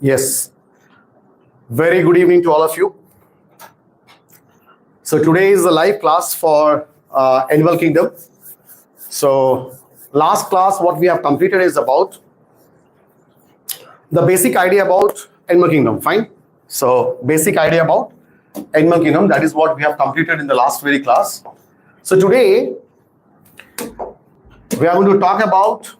Yes. Very good evening to all of you. So today is a live class for Animal Kingdom. So last class what we have completed is about the basic idea about Animal Kingdom. Fine. So basic idea about Animal Kingdom, that is what we have completed in the last very class. So today we are going to talk about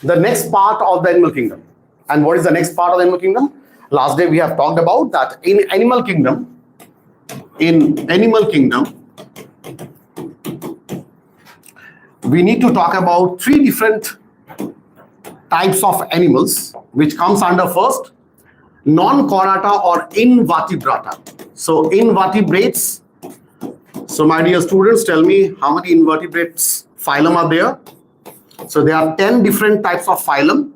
the next part of the Animal Kingdom. And what is the next part of the Animal Kingdom? Last day we have talked about that in Animal Kingdom, we need to talk about three different types of animals, which comes under first non-chordata or invertebrata. So invertebrates. So my dear students, tell me how many invertebrates phylum are there? So there are 10 different types of phylum.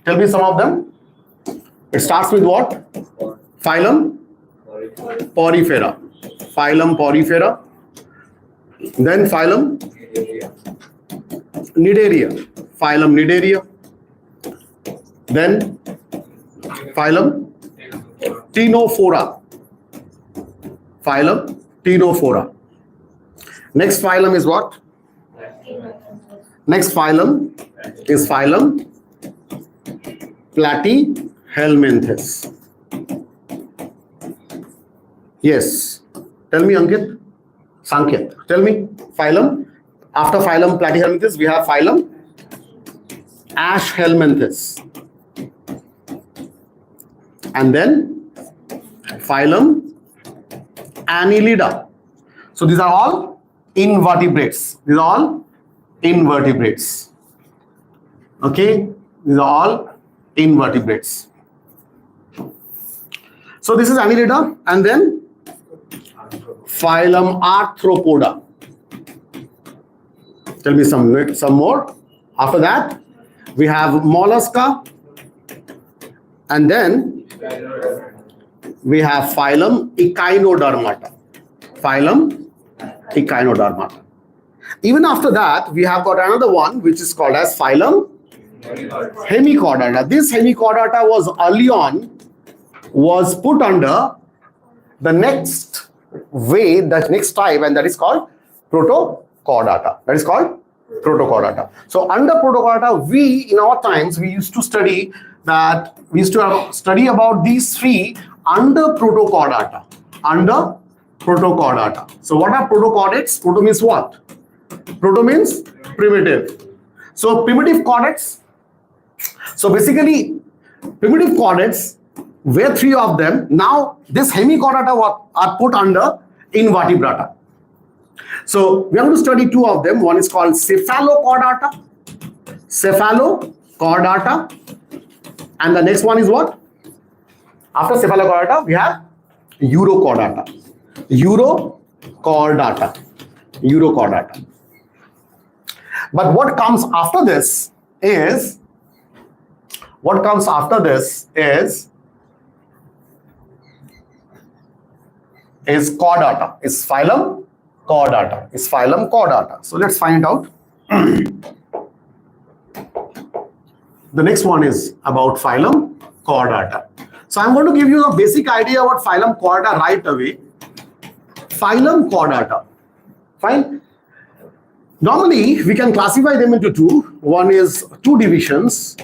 Tell me some of them. It starts with what? Phylum Porifera. Phylum Porifera. Then phylum Cnidaria. Phylum Cnidaria. Then phylum Ctenophora. Phylum Ctenophora. Next phylum is what? Next phylum is phylum Platyhelminthes. Yes. Tell me, Ankit. Sanket. Tell me, phylum. After phylum Platyhelminthes, we have phylum Ashhelminthes. And then phylum Annelida. So these are all invertebrates. These are all invertebrates. Okay? These are all invertebrates. So this is Annelida, and then phylum Arthropoda. Tell me some more. After that, we have mollusca, and then we have phylum Echinodermata. Phylum Echinodermata. Even after that, we have got another one which is called as phylum Hemichordata. This Hemichordata was early on put under the next way, the next type, and that is called Protochordata. That is called Protochordata. So under Protochordata, we in our times we used to study that we used to have study about these three under Protochordata. Under Protochordata. So what are protochordates? Proto means what? Proto means primitive. So primitive chordates. So basically, primitive chordates were three of them. Now this hemichordata are put under invertebrata. So we are going to study two of them. One is called cephalochordata. Cephalochordata. And the next one is what? After cephalochordata, we have urochordata. Urochordata. Urochordata. But what comes after this is chordata. Is phylum chordata. Is phylum chordata. So let's find out. The next one is about phylum chordata. So I'm going to give you a basic idea about phylum chordata right away. Phylum chordata. Fine. Normally, we can classify them into two. One is two divisions.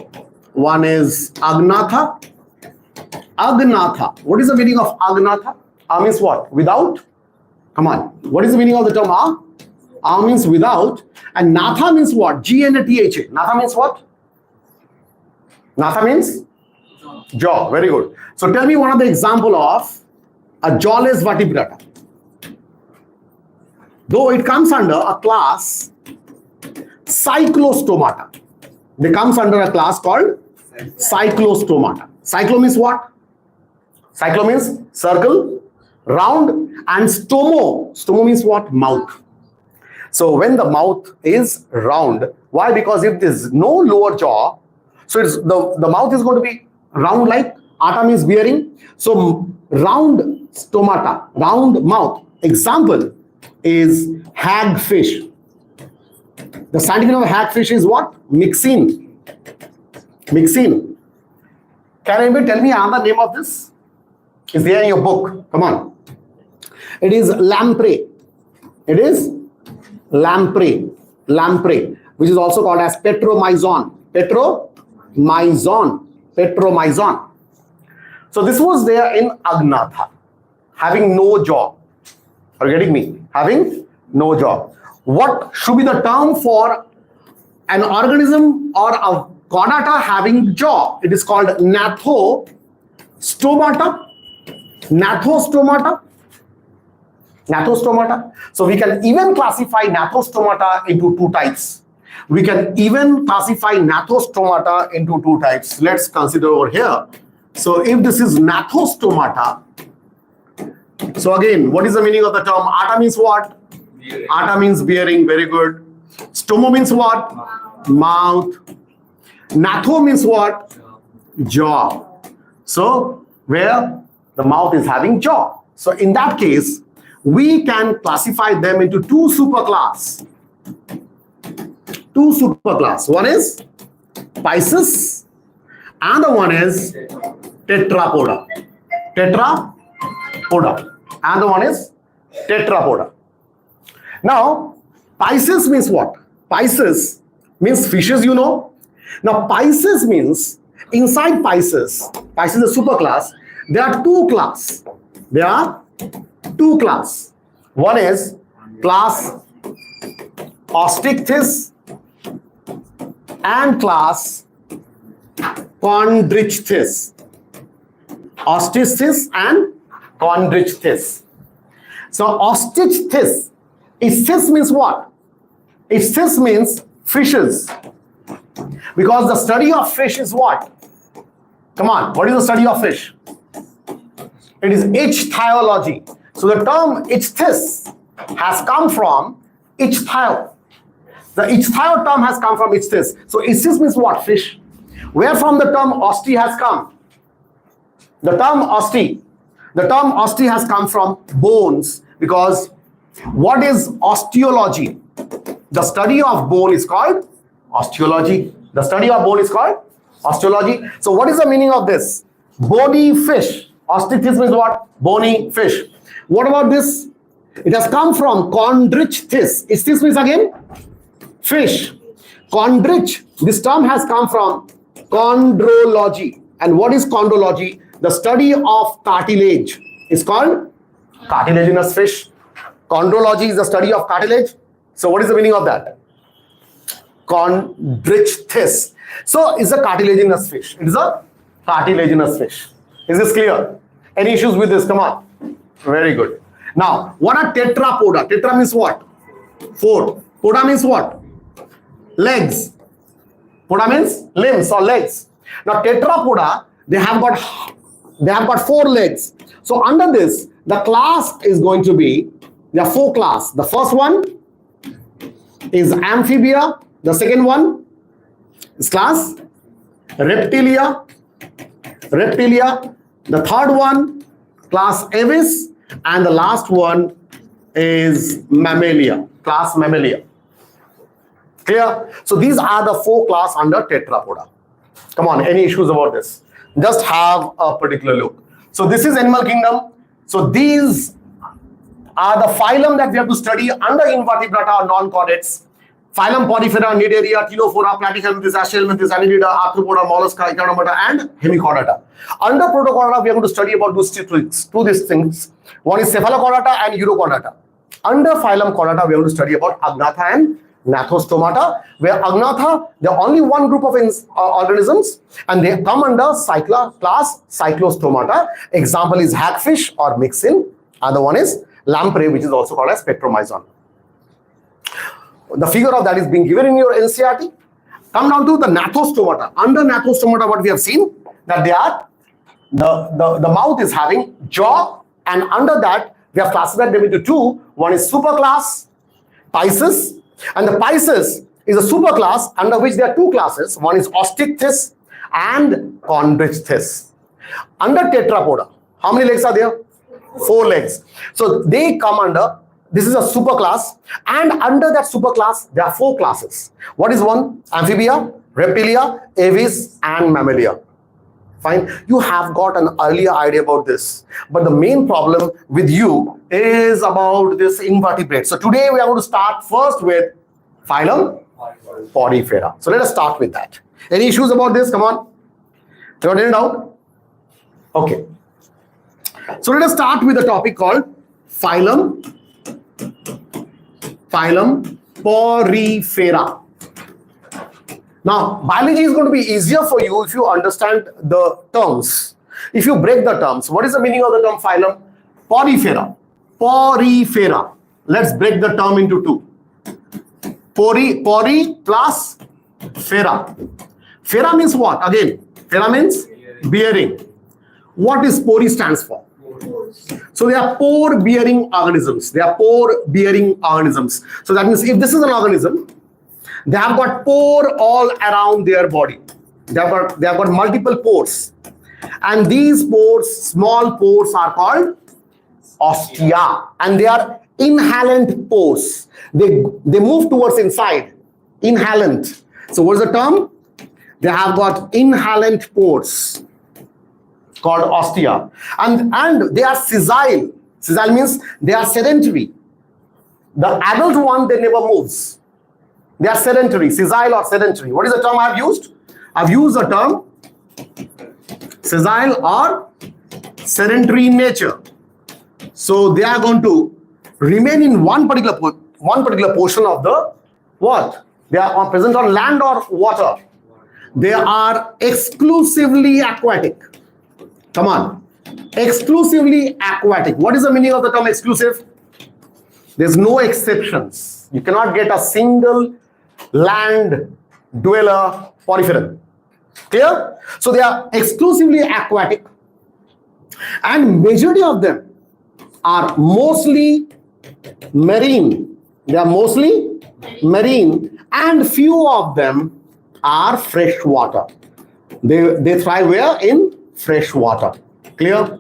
One is Agnatha. Agnatha. What is the meaning of Agnatha? A means what? Without? Come on. What is the meaning of the term A? A means without. And Natha means what? G-N-A-T-H-A. Natha means what? Natha means? Jaw. Very good. So tell me one of the example of a jawless vertebrata. Though it comes under a class Cyclostomata. They comes under a class called Cyclostomata. Cyclo means what? Cyclo means circle, round, and stomo. Stomo means what? Mouth. So when the mouth is round, why? Because if there is no lower jaw, so it's the mouth is going to be round like Ata means bearing. So round stomata, round mouth. Example is hagfish. The scientific name of hagfish is what? Myxine. Myxine. Can anybody tell me another name of this? Is there in your book? Come on. It is lamprey. It is lamprey. Lamprey, which is also called as petromyzon. Petromyzon. Petromyzon. So this was there in Agnatha, having no jaw. Are you getting me? Having no jaw. What should be the term for an organism or a chordata having jaw? It is called gnathostomata. Gnathostomata. Gnathostomata. So we can even classify gnathostomata into two types. We can even classify gnathostomata into two types. Let's consider over here. So if this is gnathostomata, so again, what is the meaning of the term? Ata means what? Bearing. Ata means bearing. Very good. Stoma means what? Mouth. Gnatho means what? Jaw. So where the mouth is having jaw. So in that case, we can classify them into two superclass. Two superclass. One is Pisces, and the one is Tetrapoda. Tetrapoda. And the one is Tetrapoda. Now, Pisces means what? Pisces means fishes, you know. Now, Pisces means, inside Pisces, Pisces is a superclass, there are two class. There are two class. One is class Osteichthyes and class Chondrichthyes. Osteichthyes and Chondrichthyes. So Osteichthyes, ichthyes means what? Ichthyes means fishes. Because the study of fish is what? Come on, what is the study of fish? It is ichthyology. So the term ichthyes has come from ichthyo. The ichthyo term has come from ichthyes. So ichthyes means what? Fish. Where from the term oste has come? The term oste. The term oste has come from bones, because what is osteology? The study of bone is called osteology. The study of bone is called osteology. So what is the meaning of this? Bony fish. Osteichthyes means what? Bony fish. What about this? It has come from Chondrichthyes. Ichthyes means again fish. Chondrich, this term has come from chondrology. And what is chondrology? The study of cartilage is called cartilaginous fish. Chondrology is the study of cartilage. So what is the meaning of that? Chondrichthyes. So it's a cartilaginous fish. It is a cartilaginous fish. Is this clear? Any issues with this? Come on. Very good. Now, what are tetrapoda? Tetra means what? Four. Poda means what? Legs. Poda means limbs or legs. Now, tetrapoda, they have got four legs. So under this, the class is going to be, there are four class. The first one is amphibia. The second one is class reptilia. The third one, class avis. And the last one is mammalia, class mammalia. Clear? So these are the four class under tetrapoda. Come on, any issues about this? Just have a particular look. So this is animal kingdom. So these are the phylum that we have to study under invertebrata or non-chordates. Phylum Porifera, Cnidaria, Ctenophora, Platyhelminthes, Aschelminthes, Annelida, Arthropoda, Mollusca, Echinodermata, and Hemichordata. Under Protochordata, we are going to study about two these things. One is Cephalochordata and Urochordata. Under phylum Chordata, we are going to study about Agnatha and Gnathostomata, where Agnatha, there are only one group of organisms, and they come under class Cyclostomata. Example is hagfish or mixin. Other one is lamprey, which is also called as petromyzon. The figure of that is being given in your NCERT. Come down to the Gnathostomata. Under Gnathostomata, what we have seen, that they are, the mouth is having jaw, and under that, we have classified them into two. One is superclass, Pisces, and the Pisces is a superclass under which there are two classes. One is Osteichthyes and Chondrichthyes. Under Tetrapoda, how many legs are there? 4 legs. So they come under, this is a superclass, and under that superclass, there are 4 classes. What is one? Amphibia, Reptilia, Avis, and Mammalia. Fine. You have got an earlier idea about this. But the main problem with you is about this invertebrates. So today we are going to start first with phylum Porifera. So let us start with that. Any issues about this? Come on. Got any doubt? Okay. So let us start with a topic called phylum Porifera. Now, biology is going to be easier for you if you understand the terms. If you break the terms, what is the meaning of the term phylum? Porifera. Porifera. Let's break the term into two. Pori plus fera. Fera means what? Again, fera means bearing. What is pori stands for? So they are pore-bearing organisms. They are pore-bearing organisms. So that means if this is an organism, they have got pore all around their body. They have got multiple pores. And these pores, small pores, are called ostia. And they are inhalant pores. They move towards inside. Inhalant. So what is the term? They have got inhalant pores called ostia. And they are sessile. Sessile means they are sedentary. The adult one, they never moves. They are sedentary, sessile or sedentary. What is the term I have used? I have used the term sessile or sedentary in nature. So they are going to remain in one particular portion of the what? They are present on land or water. They are exclusively aquatic. Come on. Exclusively aquatic. What is the meaning of the term exclusive? There's no exceptions. You cannot get a single land dweller poriferan. Clear? So they are exclusively aquatic. And majority of them are mostly marine. They are mostly marine. And few of them are fresh-water. They thrive where? In fresh water. Clear?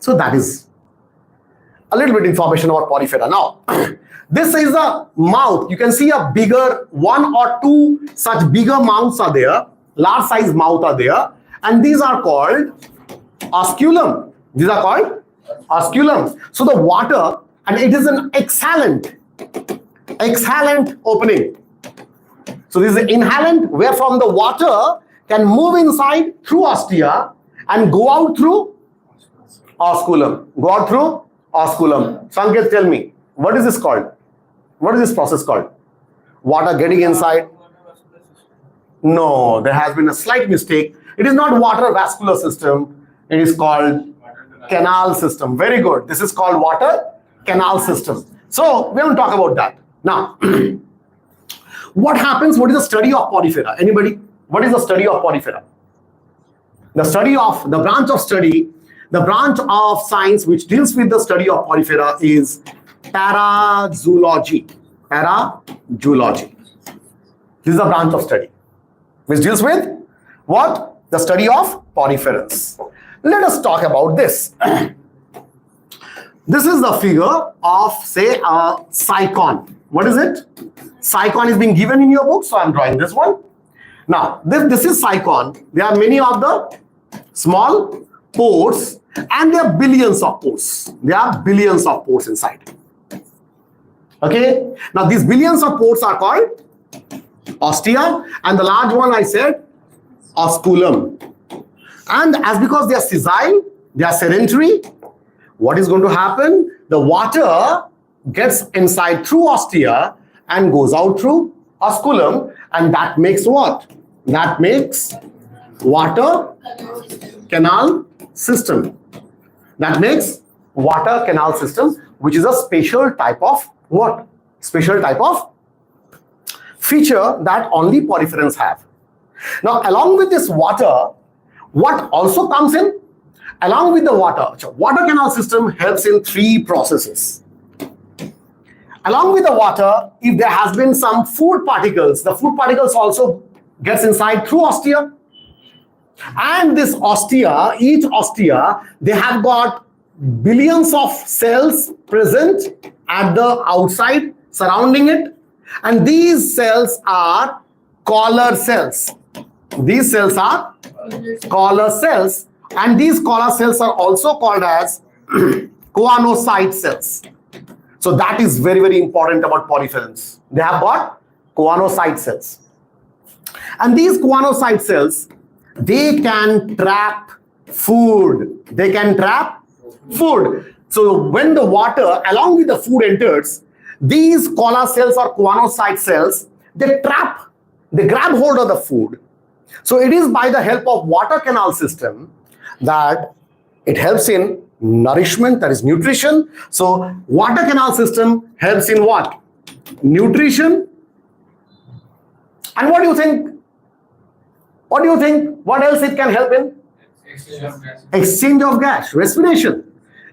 So that is a little bit information about porifera. Now, this is a mouth. You can see a bigger, one or two such bigger mouths are there. Large size mouth are there. And these are called osculum. These are called osculum. So the water, and it is an exhalant opening. So this is an inhalant where from the water can move inside through ostia and go out through osculum. Go out through osculum. Sanket, tell me, what is this called? What is this process called? Water getting inside? No, there has been a slight mistake. It is not water vascular system. It is called canal system. Very good. This is called water canal system. So we will talk about that. Now, what happens? What is the study of porifera? Anybody? What is the study of porifera? The study of, the branch of study, the branch of science which deals with the study of porifera is parazoology. Parazoology. This is a branch of study which deals with what? The study of poriferans. Let us talk about this. This is the figure of, say, a cycon. What is it? Cycon is being given in your book, so I am drawing this one. Now, this is cycon. There are many of the small pores, and there are billions of pores. There are billions of pores inside. Okay? Now, these billions of pores are called ostia, and the large one I said, osculum. And as because they are sessile, they are sedentary, what is going to happen? The water gets inside through ostia and goes out through osculum, and that makes what? That makes water canal system. That makes water canal system, which is a special type of what? Special type of feature that only poriferans have. Now, along with this water, what also comes in? Along with the water, water canal system helps in three processes. Along with the water, if there has been some food particles, the food particles also gets inside through ostia. And this ostia, each ostia, they have got billions of cells present at the outside surrounding it. And these cells are collar cells. These cells are collar cells, and these collar cells are also called as choanocyte cells. So that is very, very important about porphyrins. They have got choanocyte cells. And these choanocyte cells, they can trap food. They can trap food. So when the water along with the food enters, these collar cells or choanocyte cells, they grab hold of the food. So it is by the help of water canal system that it helps in nourishment, that is nutrition. So water canal system helps in what? Nutrition. And what do you think? What do you think? What else it can help in? Exchange of gas. Exchange of gas, respiration.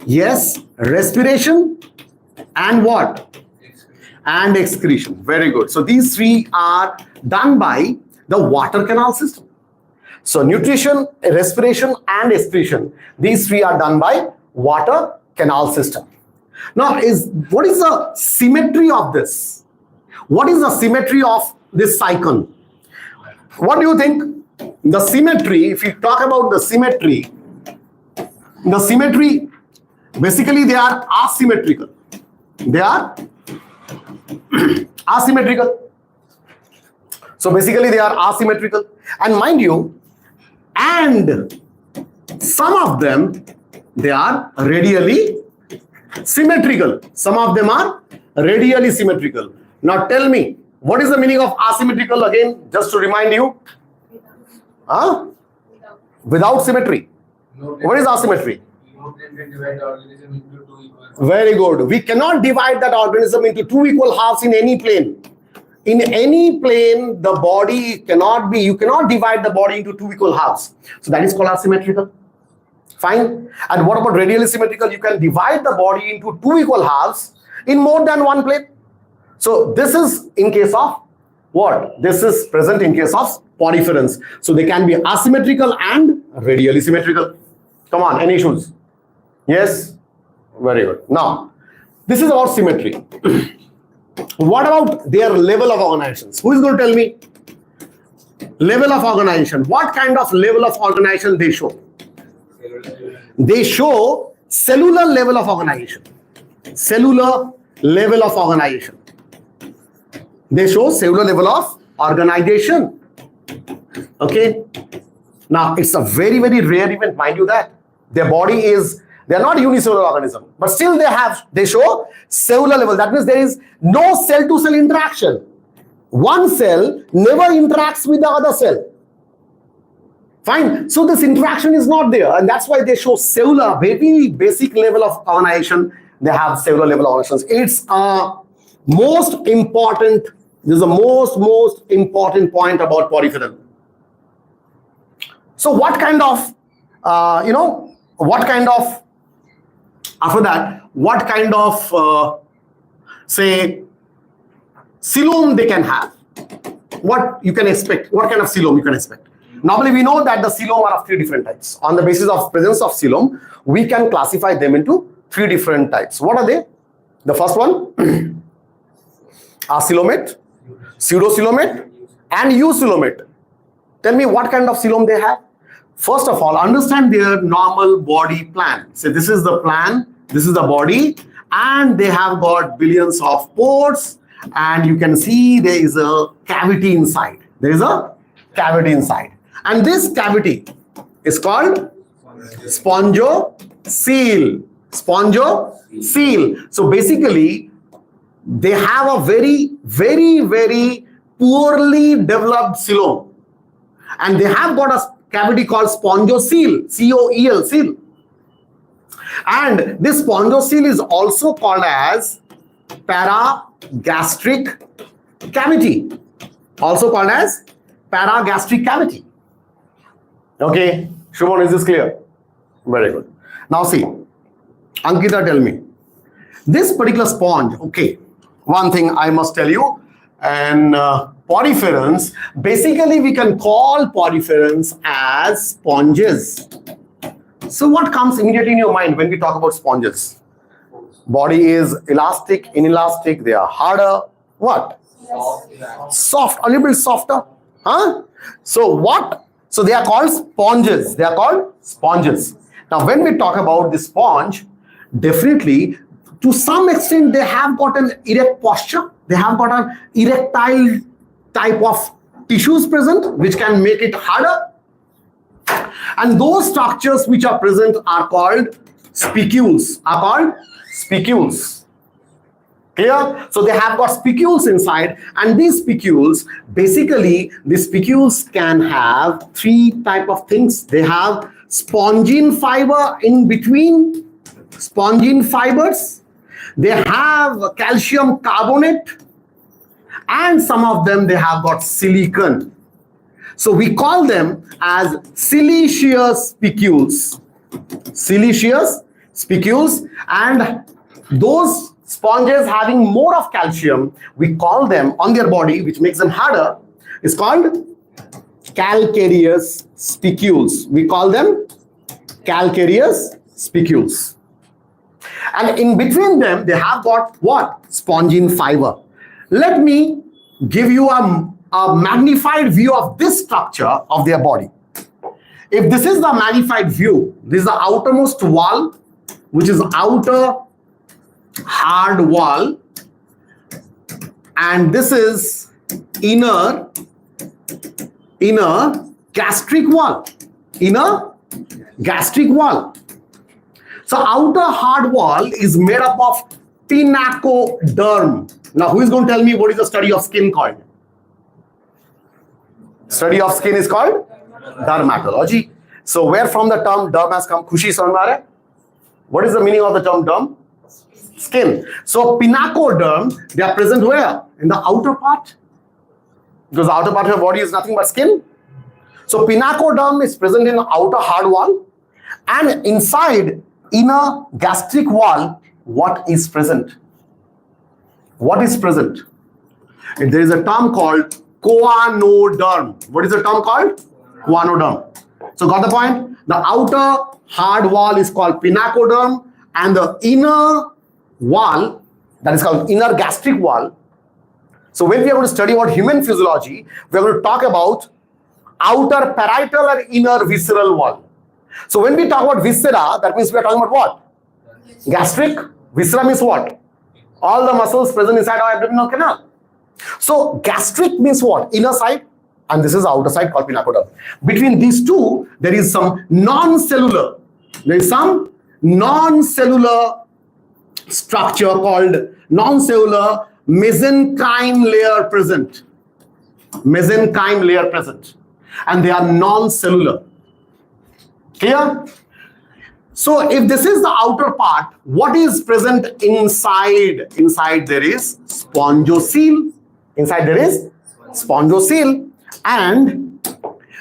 Yes, respiration and what? And excretion. Very good. So these three are done by the water canal system. So nutrition, respiration and excretion, these three are done by water canal system. Now, what is the symmetry of this? What is the symmetry of this cycle? What do you think? The symmetry, if you talk about the symmetry, basically they are asymmetrical. They are asymmetrical. So basically they are asymmetrical. And mind you, and some of them, they are radially symmetrical. Some of them are radially symmetrical. Now tell me, what is the meaning of asymmetrical again, just to remind you? Without symmetry. What is asymmetry? Very good. We cannot divide that organism into two equal halves in any plane. In any plane, the body cannot be, you cannot divide the body into two equal halves. So that is called asymmetrical. Fine. And what about radially symmetrical? You can divide the body into two equal halves in more than one plane. So this is in case of what? This is present in case of porphyrins. So they can be asymmetrical and radially symmetrical. Come on, any issues? Yes? Very good. Now, this is about symmetry. What about their level of organization? Who is going to tell me? Level of organization. What kind of level of organization they show? They show cellular level of organization. Cellular level of organization. They show cellular level of organization. Okay. Now, it's a very, very rare event, mind you that. Their body is, they are not unicellular organism, but still they show cellular level. That means there is no cell-to-cell interaction. One cell never interacts with the other cell. Fine. So this interaction is not there, and that's why they show cellular, very basic level of organization. They have cellular level organizations. It's most important. This is the most important point about porphyrin. So what kind of, after that, what kind of, say, coelom they can have? What you can expect? What kind of coelom you can expect? Normally, we know that the coelom are of three different types. On the basis of presence of coelom, we can classify them into three different types. What are they? The first one, acoelomate, pseudocoelomate, and eucoelomate. Tell me what kind of coelom they have. First of all, understand their normal body plan. So this is the plan, this is the body, and they have got billions of pores, and you can see there is a cavity inside. There is a cavity inside. And this cavity is called spongocele. Spongocele. So basically, they have a very poorly developed coelom. And they have got a cavity called spongocele, C-O-E-L, cele. And this spongocele is also called as paragastric cavity. Also called as paragastric cavity. Okay, Shumon, is this clear? Very good. Now see, Ankita, tell me. This particular sponge, okay, one thing I must tell you, and porphyrins, basically we can call porphyrins as sponges. So what comes immediately in your mind when we talk about sponges? Body is elastic, inelastic, they are harder. What? Soft, a little bit softer. Huh? So what? So they are called sponges. They are called sponges. Now, when we talk about the sponge, definitely to some extent they have got an erect posture. They have got an erectile type of tissues present, which can make it harder. And those structures which are present are called spicules. Are called spicules. Clear? So they have got spicules inside, and these spicules, basically, the spicules can have three type of things. They have spongin fiber in between, spongin fibers. They have calcium carbonate, and some of them they have got silicon. So we call them as siliceous spicules. Siliceous spicules, and those sponges having more of calcium, we call them on their body, which makes them harder, is called calcareous spicules. We call them calcareous spicules. And in between them, they have got what? Spongin fiber. Let me give you a magnified view of this structure of their body. If this is the magnified view, this is the outermost wall, which is outer hard wall, and this is inner gastric wall. Inner gastric wall. So outer hard wall is made up of pinacoderm. Now, who is going to tell me what is the study of skin called? Study of skin is called dermatology. So where from the term derm has come? Khushi samajh mein aa raha hai? What is the meaning of the term derm? Skin. So pinacoderm, they are present where? In the outer part. Because the outer part of your body is nothing but skin. So pinacoderm is present in the outer hard wall, and inside inner gastric wall, what is present? What is present? There is a term called choanoderm. What is the term called? Choanoderm. So got the point? The outer hard wall is called pinacoderm, and the inner wall, that is called inner gastric wall. So when we are going to study about human physiology, we are going to talk about outer parietal and inner visceral wall. So when we talk about viscera, that means we are talking about what? Gastric. Viscera means what? All the muscles present inside our abdominal canal. So gastric means what? Inner side, and this is the outer side called pinacoderm. Between these two, there is some non-cellular. There is some non-cellular structure called non-cellular mesenchyme layer present. Mesenchyme layer present. And they are non-cellular. Clear? So if this is the outer part, what is present inside? Inside there is spongocele. Inside there is spongocele. And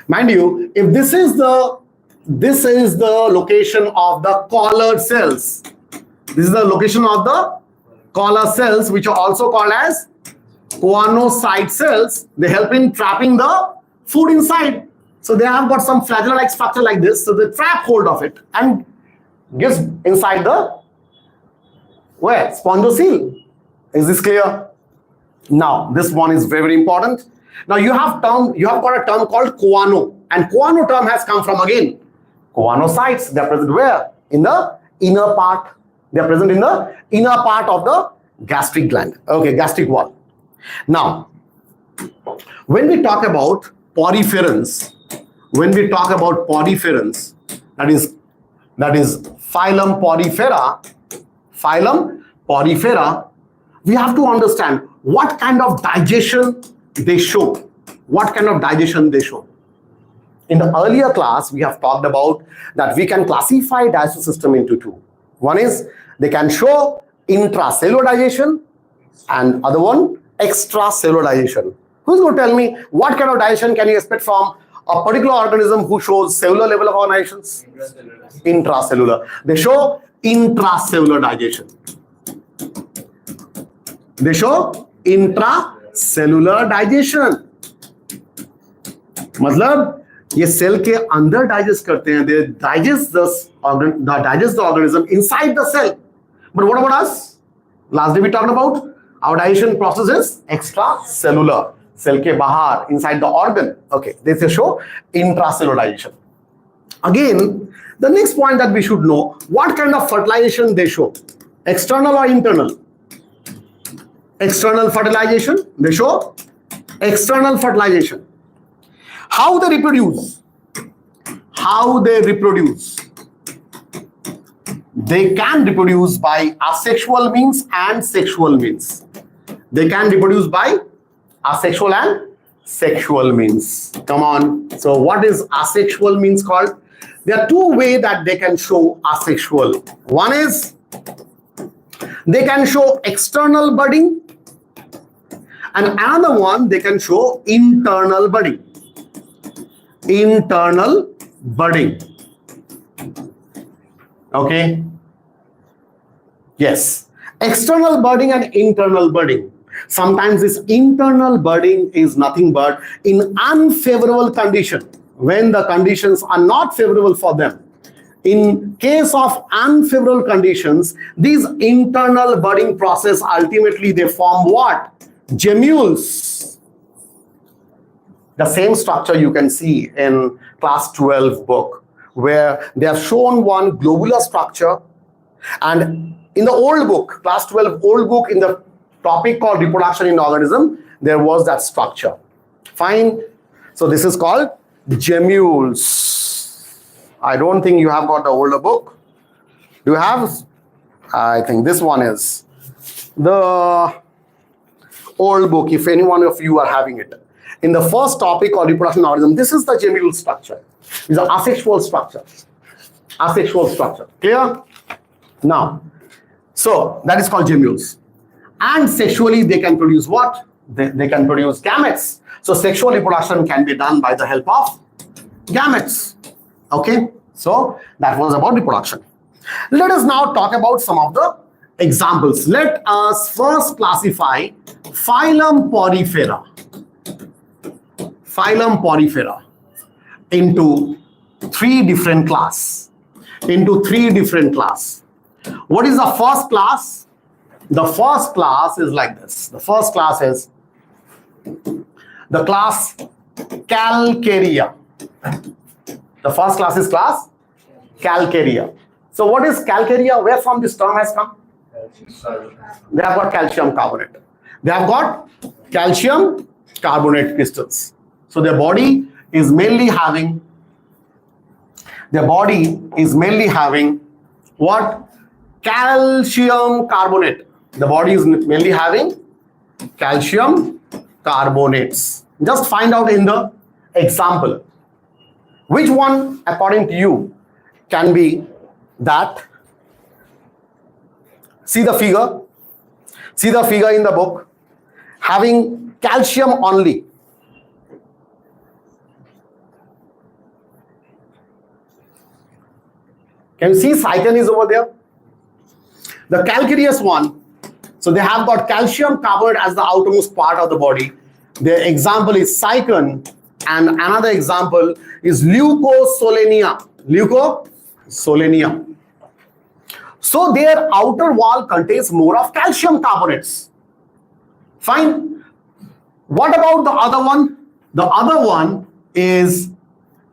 mind you, if this is the location of the collar cells. This is the location of the collar cells, which are also called as choanocyte cells. They help in trapping the food inside. So they have got some flagella-like structure like this. So they trap hold of it and gives inside the where? Spongocele. Is this clear? Now, this one is very, very important. Now you have got a term called choano, and choano term has come from again choanocytes. They are present where? In the inner part. They are present in the inner part of the gastric gland. Okay, gastric wall. Now, when we talk about poriferans, that is phylum porifera, we have to understand what kind of digestion they show. What kind of digestion they show. In the earlier class, we have talked about that we can classify digestive system into two. One is they can show intracellular digestion, and other one extracellular digestion. Who's going to tell me what kind of digestion can you expect from a particular organism who shows cellular level of organizations? Intracellular. They show intracellular digestion. They show intracellular digestion. मतलब ये cell के अंदर digest करते हैं. They digest the organism inside the cell. But what about us? Last day we talked about our digestion process is extracellular. cell ke bahar, inside the organ. Okay, this will show intracellularization. Again, the next point that we should know, what kind of fertilization they show? External or internal? External fertilization. They show external fertilization. How they reproduce? How they reproduce? They can reproduce by asexual means and sexual means. They can reproduce by asexual and sexual means. Come on. So what is asexual means called? There are two ways that they can show asexual. One is they can show external budding, and another one they can show internal budding. Internal budding. Okay. Yes. External budding and internal budding. Sometimes this internal budding is nothing but in unfavorable condition, when the conditions are not favorable for them. In case of unfavorable conditions, these internal budding process ultimately they form what? Gemmules. The same structure you can see in class 12 book, where they have shown one globular structure, and in the old book, class 12 old book, in the topic called reproduction in organism, there was that structure. Fine. So this is called gemmules. I don't think you have got the older book. Do you have? I think this one is the old book, if any one of you are having it. In the first topic called reproduction in organism, this is the gemmule structure. It's an asexual structure. Asexual structure. Clear? Now, so that is called gemmules. And sexually they can produce what? They can produce gametes. So sexual reproduction can be done by the help of gametes. Okay, so that was about reproduction. Let us now talk about some of the examples. Let us first classify phylum Porifera. Phylum Porifera into three different class. What is the first class? The first class is like this. The first class is the class Calcarea. The first class is class Calcarea. So what is Calcarea? Where from this term has come? They have got calcium carbonate. They have got calcium carbonate crystals. So their body is mainly having what? Calcium carbonate. The body is mainly having calcium carbonates. Just find out in the example which one according to you can be that. See the figure in the book having calcium only. Can you see cyclen is over there? The calcareous one, so they have got calcium carbonate as the outermost part of the body. Their example is cyclen, and another example is leucosolenia. Leucosolenia. So their outer wall contains more of calcium carbonates. Fine. What about the other one? The other one is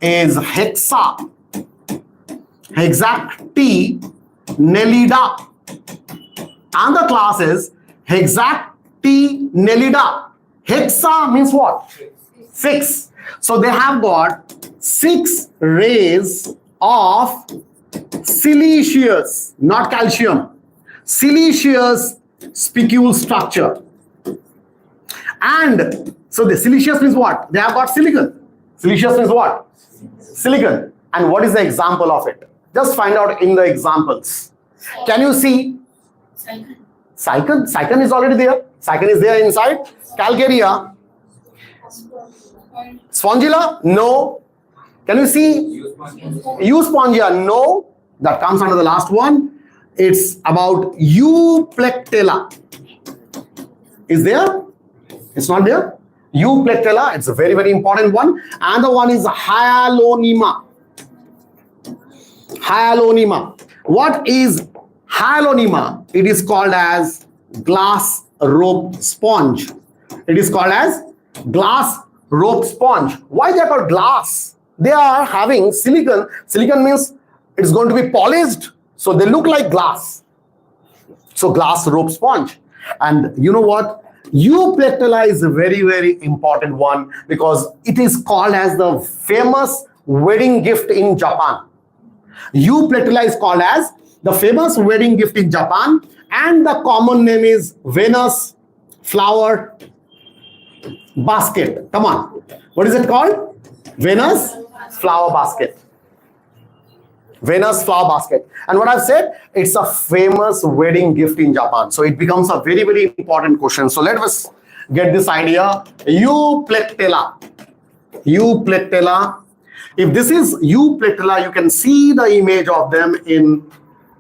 hexactinellida. And the class is hexactinellida. Hexa means what? 6. So they have got 6 rays of siliceous, not calcium, siliceous spicule structure. And so the siliceous means what? They have got silicon. Siliceous means what? Silicon. And what is the example of it? Just find out in the examples. Can you see? Cyclen. Cyclen is already there. Cyclen is there inside. Calcarea. Spongilla? No. Can you see? Euspongia? No. That comes under the last one. It's about Euplectella. Is there? It's not there. Euplectella. It's a very, very important one. And the one is Hyalonema. Hyalonema. What is Hyalonema? It is called as glass rope sponge. It is called as Glass rope sponge. Why they are called glass? They are having silicon. Silicon means it's going to be polished, so they look like glass. So glass rope sponge. And you know what? Euplectella is a very, very important one because it is called as the famous wedding gift in Japan. Euplectella is called as the famous wedding gift in Japan, and the common name is Venus flower basket. Come on. What is it called? Venus flower basket. Venus flower basket. And what I've said, it's a famous wedding gift in Japan. So it becomes a very, very important question. So let us get this idea. Euplectella. Euplectella. If this is Euplectella, you can see the image of them in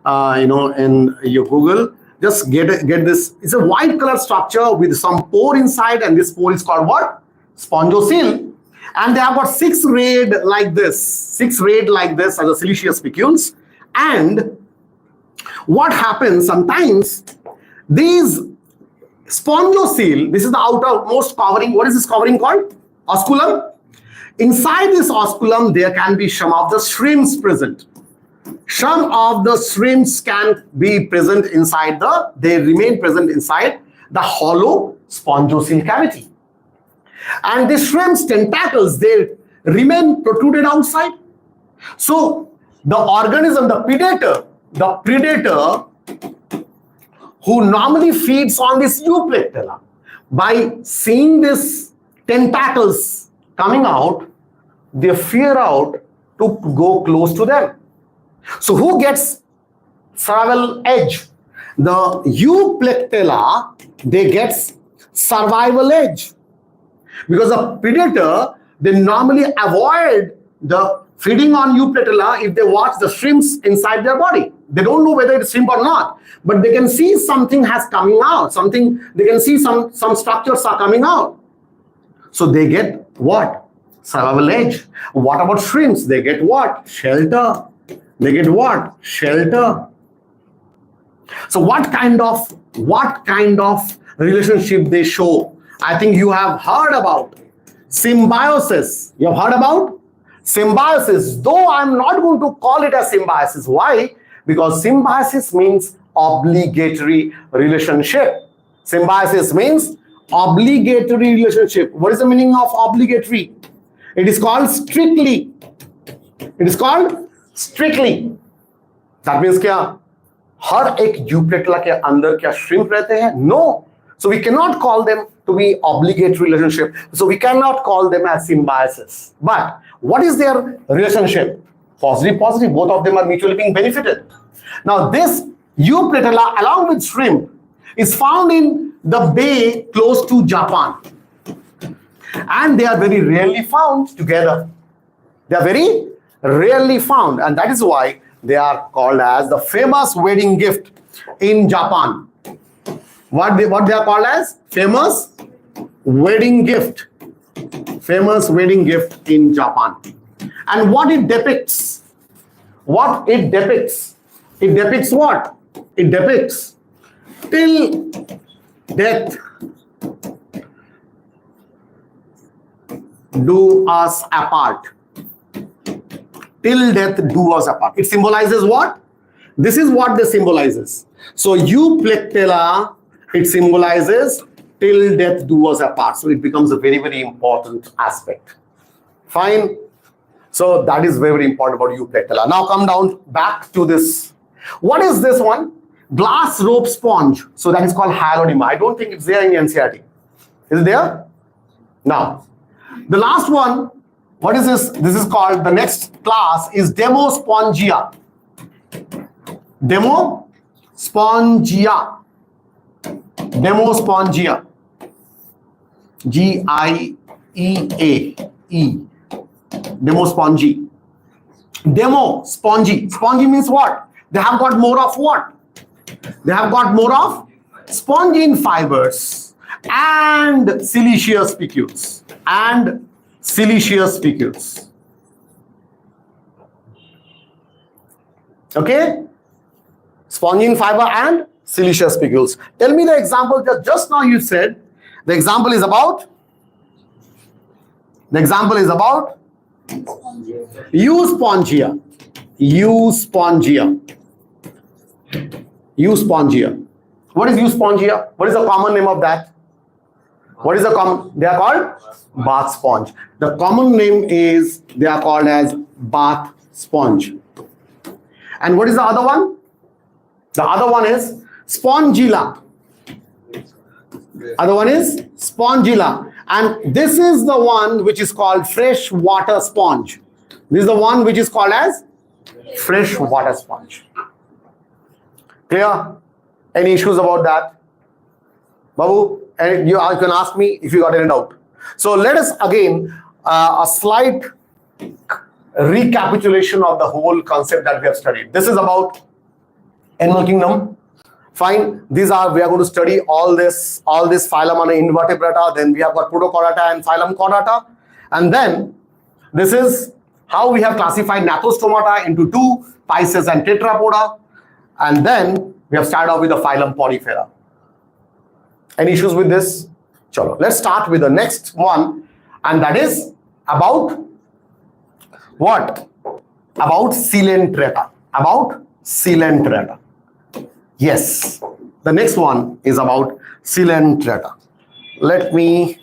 in your Google. Just get this. It's a white color structure with some pore inside, and this pore is called what? Spongiocyl. And they have got 6 rayed like this as a siliceous spicules. And what happens sometimes, these spongiocyl, this is the outermost covering. What is this covering called? Osculum. Inside this osculum, there can be some of the shrimps present. Some of the shrimps can be present inside they remain present inside the hollow spongiocele cavity. And the shrimp's tentacles, they remain protruded outside. So the organism, the predator who normally feeds on this Euplectella, by seeing these tentacles coming out, they fear out to go close to them. So who gets survival edge? The Euplectella, they get survival edge. Because the predator, they normally avoid the feeding on Euplectella if they watch the shrimps inside their body. They don't know whether it's shrimp or not, but they can see something has coming out. They can see some structures are coming out. So they get what? Survival edge. What about shrimps? They get what? Shelter. They get what? Shelter. So what kind of relationship they show? I think you have heard about symbiosis. You have heard about symbiosis, though I'm not going to call it a symbiosis. Why? Because symbiosis means obligatory relationship. Symbiosis means obligatory relationship. What is the meaning of obligatory? It is called strictly. It is called strictly. That means क्या? हर एक यूप्लेटला के अंदर क्या shrimp रहते हैं? No. So we cannot call them to be obligatory relationship. So we cannot call them as symbiosis. But what is their relationship? Positive, positive. Both of them are mutually being benefited. Now this Euplectella along with shrimp is found in the bay close to Japan. And they are very rarely found together. They are very rarely found. And that is why they are called as the famous wedding gift in Japan. What they are called as? Famous wedding gift. Famous wedding gift in Japan. And what it depicts? What it depicts? It depicts what? It depicts till death do us apart. Till death do us apart. It symbolizes what? This is what this symbolizes. So Euplectella, it symbolizes till death do us apart. So it becomes a very, very important aspect. Fine. So that is very, very important about Euplectella. Now come down back to this. What is this one? Glass rope sponge. So that is called Hyalodyma. I don't think it's there in NCERT. Is it there? Now, the last one, what is this? This is called, the next class is Demospongia. Demospongia. Demospongia. G-I-E-A-E. Demospongy. Demo, spongy. Spongy means what? They have got more of what? They have got more of spongine fibers and siliceous spicules. And siliceous spicules. Okay? Spongine fiber and siliceous spicules. Tell me the example that just now you said. The example is about The example is about Euspongia. Euspongia. Euspongia. What is Euspongia? What is the common name of that? What is the common? They are called bath sponge. The common name is, they are called as bath sponge. And what is the other one? The other one is spongilla. Other one is spongilla. And this is the one which is called fresh water sponge. This is the one which is called as fresh water sponge. Clear? Any issues about that? Babu, and you can ask me if you got any doubt. So let us again a slight recapitulation of the whole concept that we have studied. This is about animal kingdom. Fine. These are, we are going to study all this phylum on invertebrata. Then we have got Protochordata and phylum Chordata. And then this is how we have classified Gnathostomata into two, Pisces and Tetrapoda. And then we have started off with the phylum Porifera. Any issues with this? Chalo. Let's start with the next one, and that is about what? About Coelenterata. About Coelenterata. Yes. The next one is about Coelenterata. Let me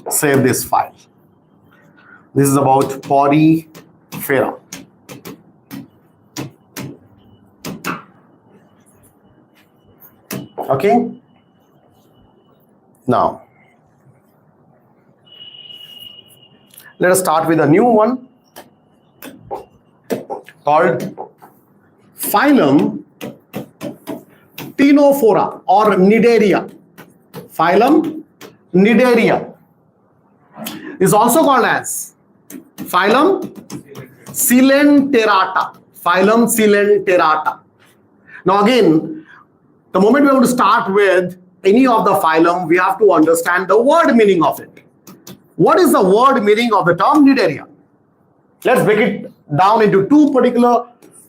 save this file. This is about Porifera. Okay. Now, let us start with a new one called phylum Ctenophora or Cnidaria. Phylum Cnidaria is also called as phylum Coelenterata. Phylum Coelenterata. Now again, the moment we are going to start with any of the phylum, we have to understand the word meaning of it. What is the word meaning of the term Cnidaria? Let's break it down into two particular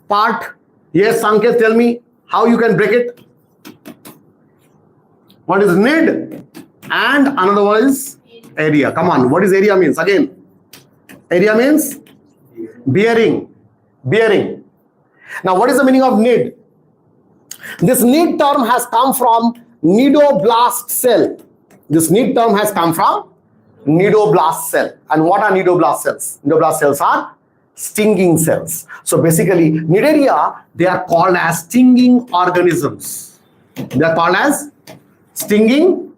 part. Yes, Sanket, tell me how you can break it. What is nid? And another one is area. Come on, what is area means? Again, area means bearing. Bearing. Now, what is the meaning of nid? This nid term has come from nidoblast cell. This nid term has come from nidoblast cell. And what are nidoblast cells? Nidoblast cells are stinging cells. So basically, Cnidaria, they are called as stinging organisms. They are called as stinging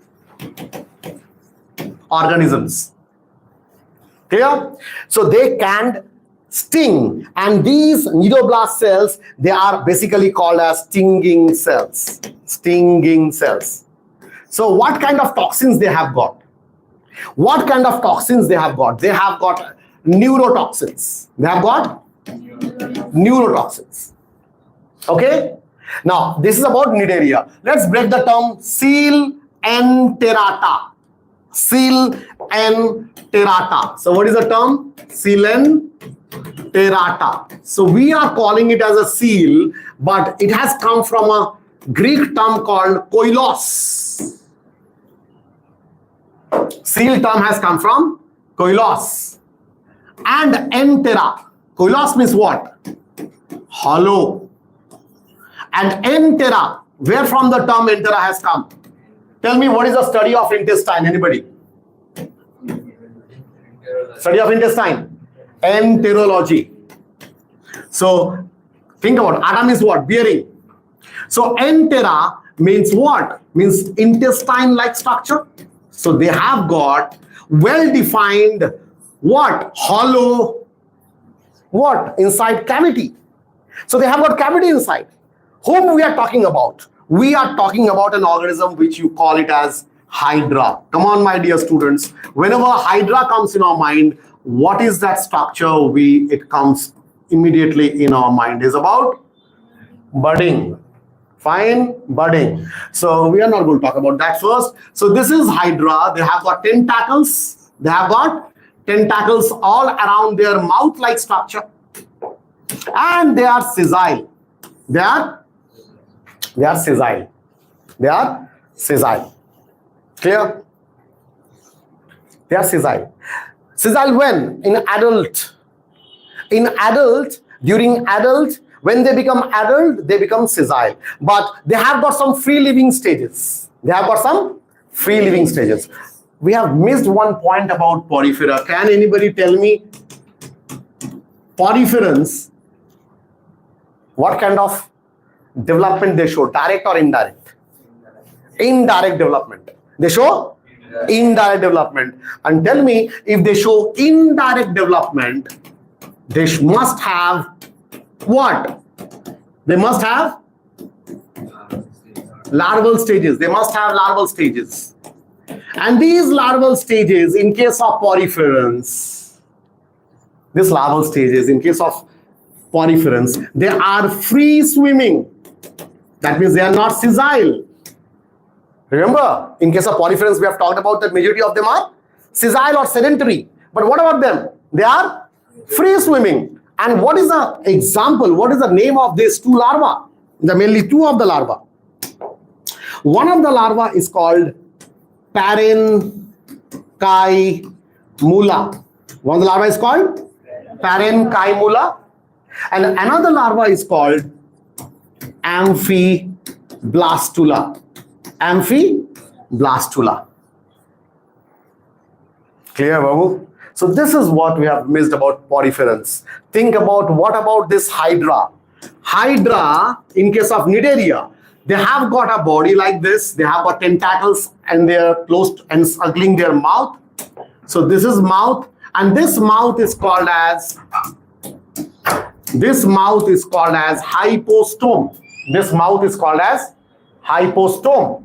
organisms. Clear? So they can sting, and these nidoblast cells, they are basically called as stinging cells. Stinging cells. So what kind of toxins they have got? What kind of toxins they have got? They have got neurotoxins. They have got neurotoxins. Okay? Now, this is about Cnidaria. Let's break the term Coelenterata. Coelenterata. So what is the term? Coelenterata. So we are calling it as a seal, but it has come from a Greek term called koilos. Seal term has come from koilos. And entera. Koilos means what? Hollow. And entera, where from the term entera has come? Tell me, what is the study of intestine? Anybody? Study of intestine. Enterology. So think about Adam is what? Bearing. So entera means what? Means intestine-like structure. So they have got well-defined what? Hollow what? Inside cavity. So they have got cavity inside. Whom we are talking about? We are talking about an organism which you call it as Hydra. Come on, my dear students. Whenever Hydra comes in our mind, what is that structure? It comes immediately in our mind is about budding. Fine, budding. So we are not going to talk about that first. So this is Hydra. They have got tentacles. They have got tentacles all around their mouth-like structure. And they are sessile. They are sessile. They are sessile. Clear? They are sessile. Sessile when? In adult. In adult, during adult, when they become adult, they become sessile. But they have got some free living stages. They have got some free living stages. We have missed one point about porifera. Can anybody tell me poriferans, what kind of development they show? Direct or indirect? Indirect development. They show indirect development. And tell me, if they show indirect development, they must have what? They must have larval stages. They must have larval stages. And these larval stages, in case of poriferans, these larval stages, in case of poriferans, they are free swimming. That means they are not sessile. Remember, in case of poriferans, we have talked about that majority of them are sessile or sedentary. But what about them? They are free swimming. And what is the example? What is the name of these two larvae? There are mainly two of the larvae. One of the larvae is called parenchyma. One of the larvae is called parenchyma. And another larva is called amphiblastula. Amphiblastula. Clear, Babu? So this is what we have missed about poriferans. Think about what about this hydra. Hydra, in case of Cnidaria, they have got a body like this. They have got tentacles and they are closed and circling their mouth. So this is mouth, and this mouth is called as hypostome. This mouth is called as hypostome.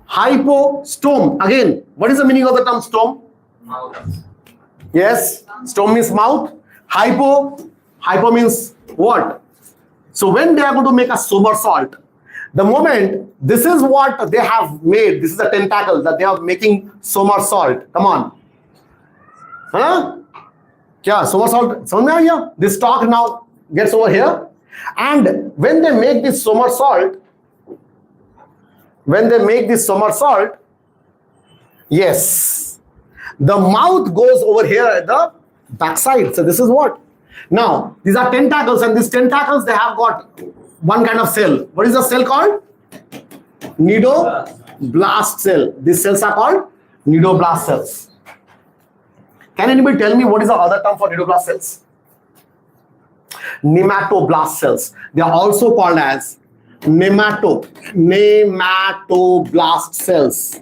Hypostome. Again, what is the meaning of the term stome? Mouth. Yes, stome means mouth. Hypo means what? So when they are going to make a somersault, the moment, this is what they have made. This is the tentacle that they are making somersault. Come on. Huh? Kya? Somersault? Samajh mein aa gaya? This stalk now gets over here. And when they make this somersault, yes, the mouth goes over here at the backside. So this is what? Now, these are tentacles, and these tentacles, they have got one kind of cell. What is the cell called? Nidoblast cell. These cells are called nidoblast cells. Can anybody tell me what is the other term for nidoblast cells? Nematoblast cells. They are also called as nematoblast cells.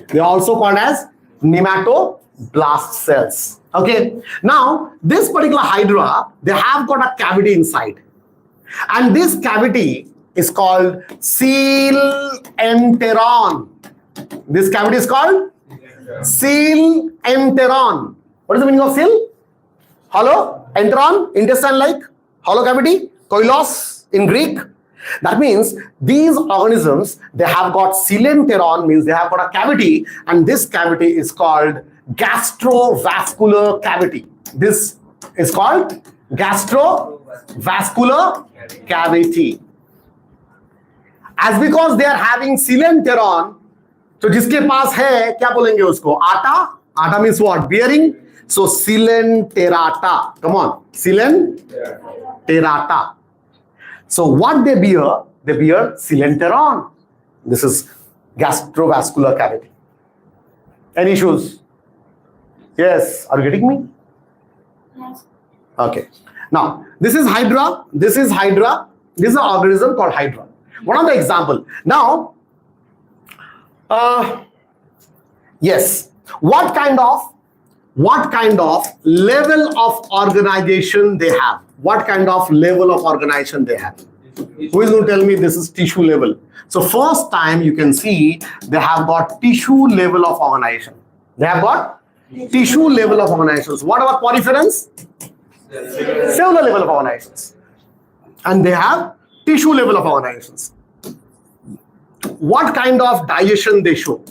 They are also called as nematoblast cells. Okay. Now, this particular hydra, they have got a cavity inside. And this cavity is called coelenteron. This cavity is called coelenteron. What is the meaning of cell? Hollow, enteron, intestine-like, hollow cavity, koilos in Greek. That means these organisms, they have got coelenteron, means they have got a cavity, and this cavity is called gastrovascular cavity. This is called gastrovascular cavity. As because they are having coelenteron, तो जिसके पास है क्या बोलेंगे उसको? आटा. Atta means what? Bearing. So coelenterata. Come on. Coelenterata. So what they bear? They bear coelenteron. This is gastrovascular cavity. Any issues? Yes. Are you getting me? Yes. Okay. Now, this is hydra. This is hydra. This is an organism called hydra. One of the example. Now, yes. What kind of level of organization they have? What kind of level of organization they have? Who is going to tell me this is tissue level? So first time you can see they have got tissue level of organization. They have got tissue level of organizations. What about poriferans? Cellular level of organizations. And they have tissue level of organizations. What kind of digestion they show?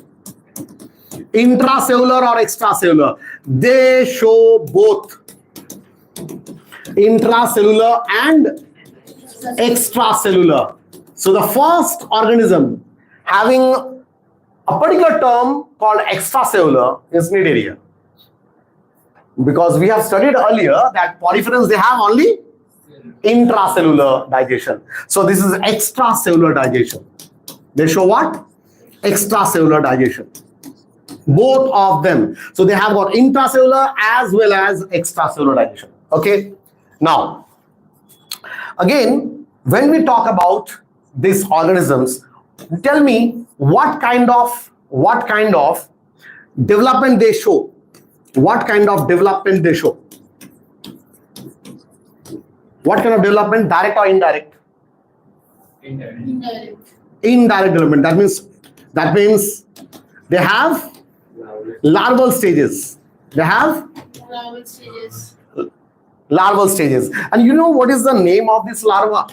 Intracellular or extracellular? They show both intracellular and extracellular. So the first organism having a particular term called extracellular is Cnidaria. Because we have studied earlier that poriferans, they have only intracellular digestion. So this is extracellular digestion. They show what? Extracellular digestion. Both of them. So they have got intracellular as well as extracellular digestion. Okay. Now, again, when we talk about these organisms, tell me what kind of development they show. What kind of development they show? What kind of development? Direct or indirect? Indirect. Indirect development. That means they have larval stages. They have Larval stages. larval stages. And you know what is the name of this larva?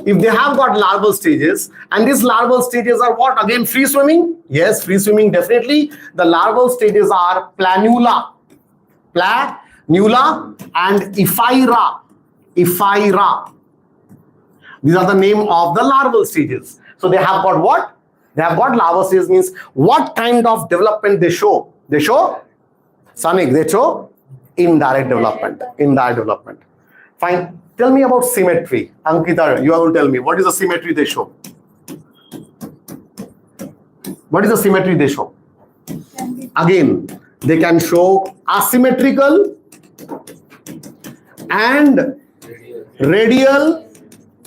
If they have got larval stages, and these larval stages are what? Again, free swimming? Yes, free swimming, definitely. The larval stages are planula and ephyra. These are the name of the larval stages. So they have got what? They have got larval stages, means what kind of development they show? They show, Sanik, they show indirect development. Indirect development. Fine. Tell me about symmetry. Ankita, you are going to tell me. What is the symmetry they show? What is the symmetry they show? Again, they can show asymmetrical and radial.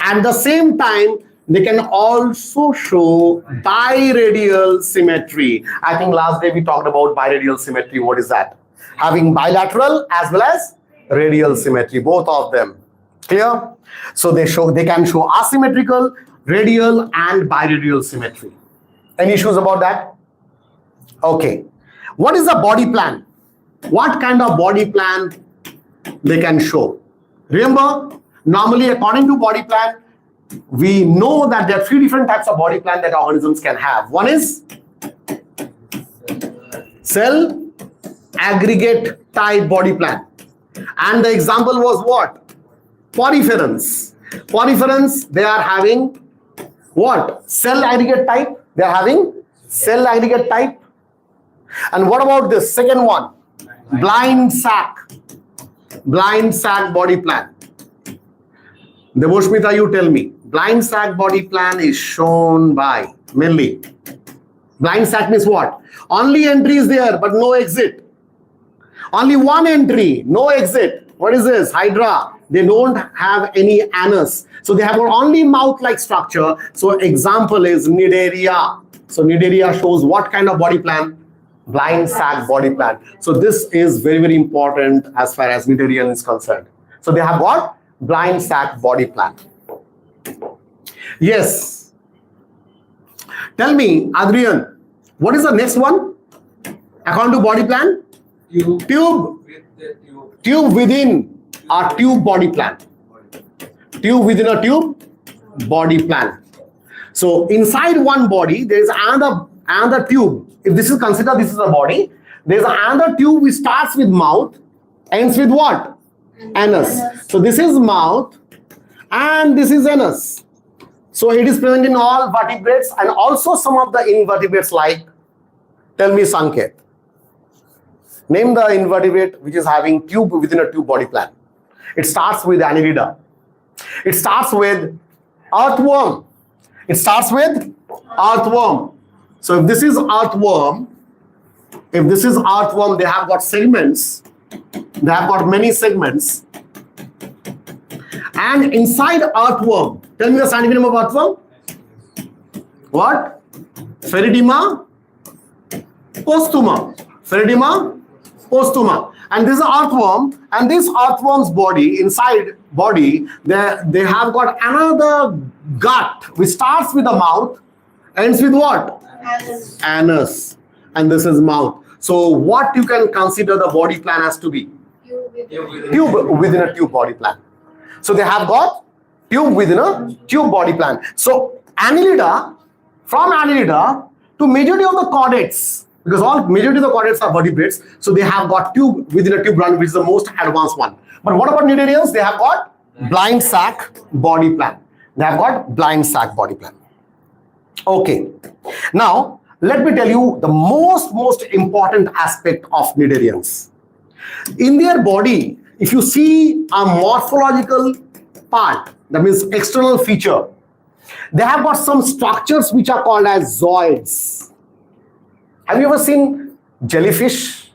At the same time, they can also show biradial symmetry. I think last day we talked about biradial symmetry. What is that? Having bilateral as well as radial symmetry, both of them. Clear? So they can show asymmetrical, radial, and biradial symmetry. Any issues about that? Okay. What is the body plan? What kind of body plan they can show? Remember, normally according to body plan, we know that there are three different types of body plan that organisms can have. One is cell aggregate type body plan. And the example was what? Poriferans. Poriferans, they are having what? Cell aggregate type. They are having cell aggregate type. And what about this second one? Blind sac. Blind sac body plan. Devoshmita, you tell me. Blind sac body plan is shown by mainly. Blind sac means what? Only entry is there, but no exit. Only one entry, no exit. What is this? Hydra. They don't have any anus. So they have only mouth-like structure. So example is Cnidaria. So Cnidaria shows what kind of body plan? Blind sac body plan. So this is very, very important as far as Cnidaria is concerned. So they have what? Blind sac body plan. Yes. Tell me, Adrian, what is the next one? According to body plan? Tube. Tube within a tube body plan. Tube within a tube body plan. So inside one body, there is another tube. If this is considered, this is a body. There is another tube which starts with mouth, ends with what? Anus. So this is mouth and this is anus. So it is present in all vertebrates and also some of the invertebrates like, tell me Sanket. Name the invertebrate which is having tube within a tube body plan. It starts with Annelida. It starts with earthworm. It starts with earthworm. So if this is earthworm, they have got segments. They have got many segments. And inside earthworm, tell me the scientific name of earthworm. What? Feridima postuma. Feridima postuma. And this is earthworm, and this earthworm's body, inside body, they have got another gut which starts with the mouth, ends with what? Anus. Anus. And this is mouth. So what you can consider the body plan as to be? Tube within a tube body plan. So they have got tube within a tube body plan. So Annelida, from Annelida to majority of the chordates, because all majority of the chordates are vertebrates, so they have got tube within a tube run, which is the most advanced one. But what about Cnidarians? They have got blind sac body plan. They have got blind sac body plan. Okay. Now, let me tell you the most important aspect of Cnidarians. In their body, if you see a morphological part, that means external feature, they have got some structures which are called as zooids. Have you ever seen jellyfish?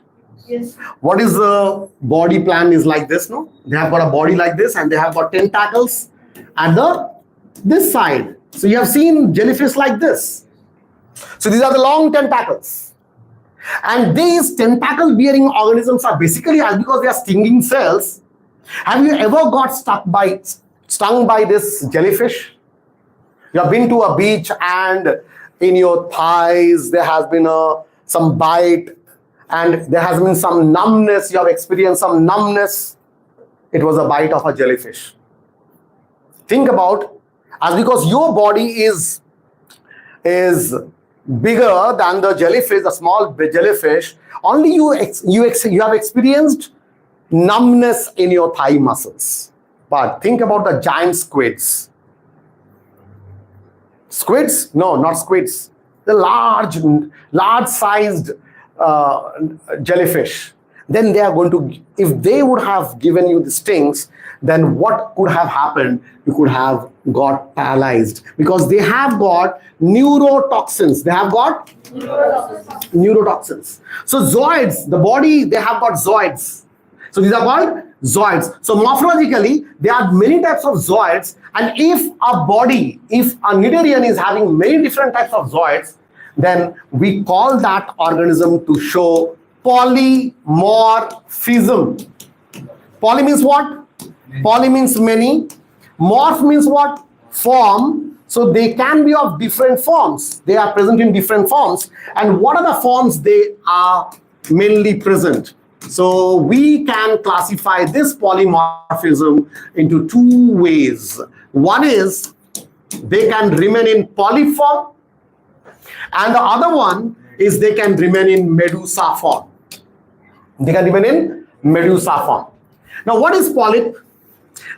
Yes. What is the body plan is like this, no? They have got a body like this and they have got tentacles at this side. So you have seen jellyfish like this. So these are the long tentacles. And these tentacle bearing organisms are basically, because they are stinging cells. Have you ever got stung by this jellyfish? You have been to a beach and in your thighs there has been some bite and there has been some numbness. You have experienced some numbness. It was a bite of a jellyfish. Think about, as because your body is bigger than the jellyfish, the small jellyfish, only you have experienced numbness in your thigh muscles. But think about the giant squids. Squids? No, not squids. The large-sized jellyfish. Then they are going to, if they would have given you the stings, then what could have happened? You could have got paralyzed because they have got neurotoxins. They have got neurotoxins. So zooids, the body, they have got zooids. So these are called zooids. So morphologically, there are many types of zooids. And if a cnidarian is having many different types of zooids, then we call that organism to show polymorphism. Poly means what? Poly means many. Morph means what? Form. So they can be of different forms. They are present in different forms. And what are the forms they are mainly present? So we can classify this polymorphism into two ways. One is they can remain in polyp form, and the other one is they can remain in medusa form. They can remain in medusa form. Now, what is polyp?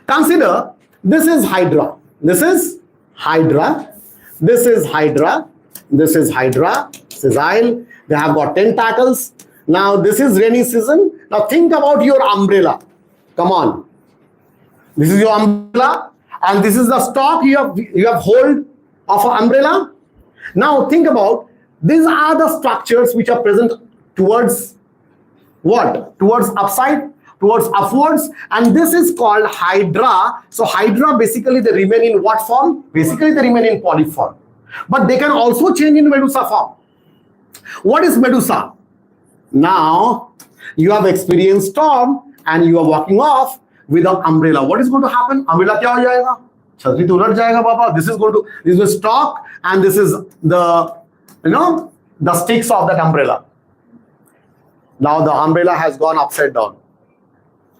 Consider this is Hydra. This is Hydra. This is Hydra. This is Hydra. Sessile. They have got tentacles. Now, this is rainy season. Now, think about your umbrella. Come on. This is your umbrella. And this is the stalk you have hold of an umbrella. Now, think about, these are the structures which are present towards what? Towards upside, towards upwards, and this is called Hydra. So Hydra, basically they remain in what form? Basically they remain in polyp form, but they can also change in medusa form. What is medusa? Now you have experienced storm and you are walking off with an umbrella. What is going to happen? Umbrella kya ho jayega? Chhatri to ulat jayega, Papa. This is the stalk, and this is the sticks of that umbrella. Now the umbrella has gone upside down.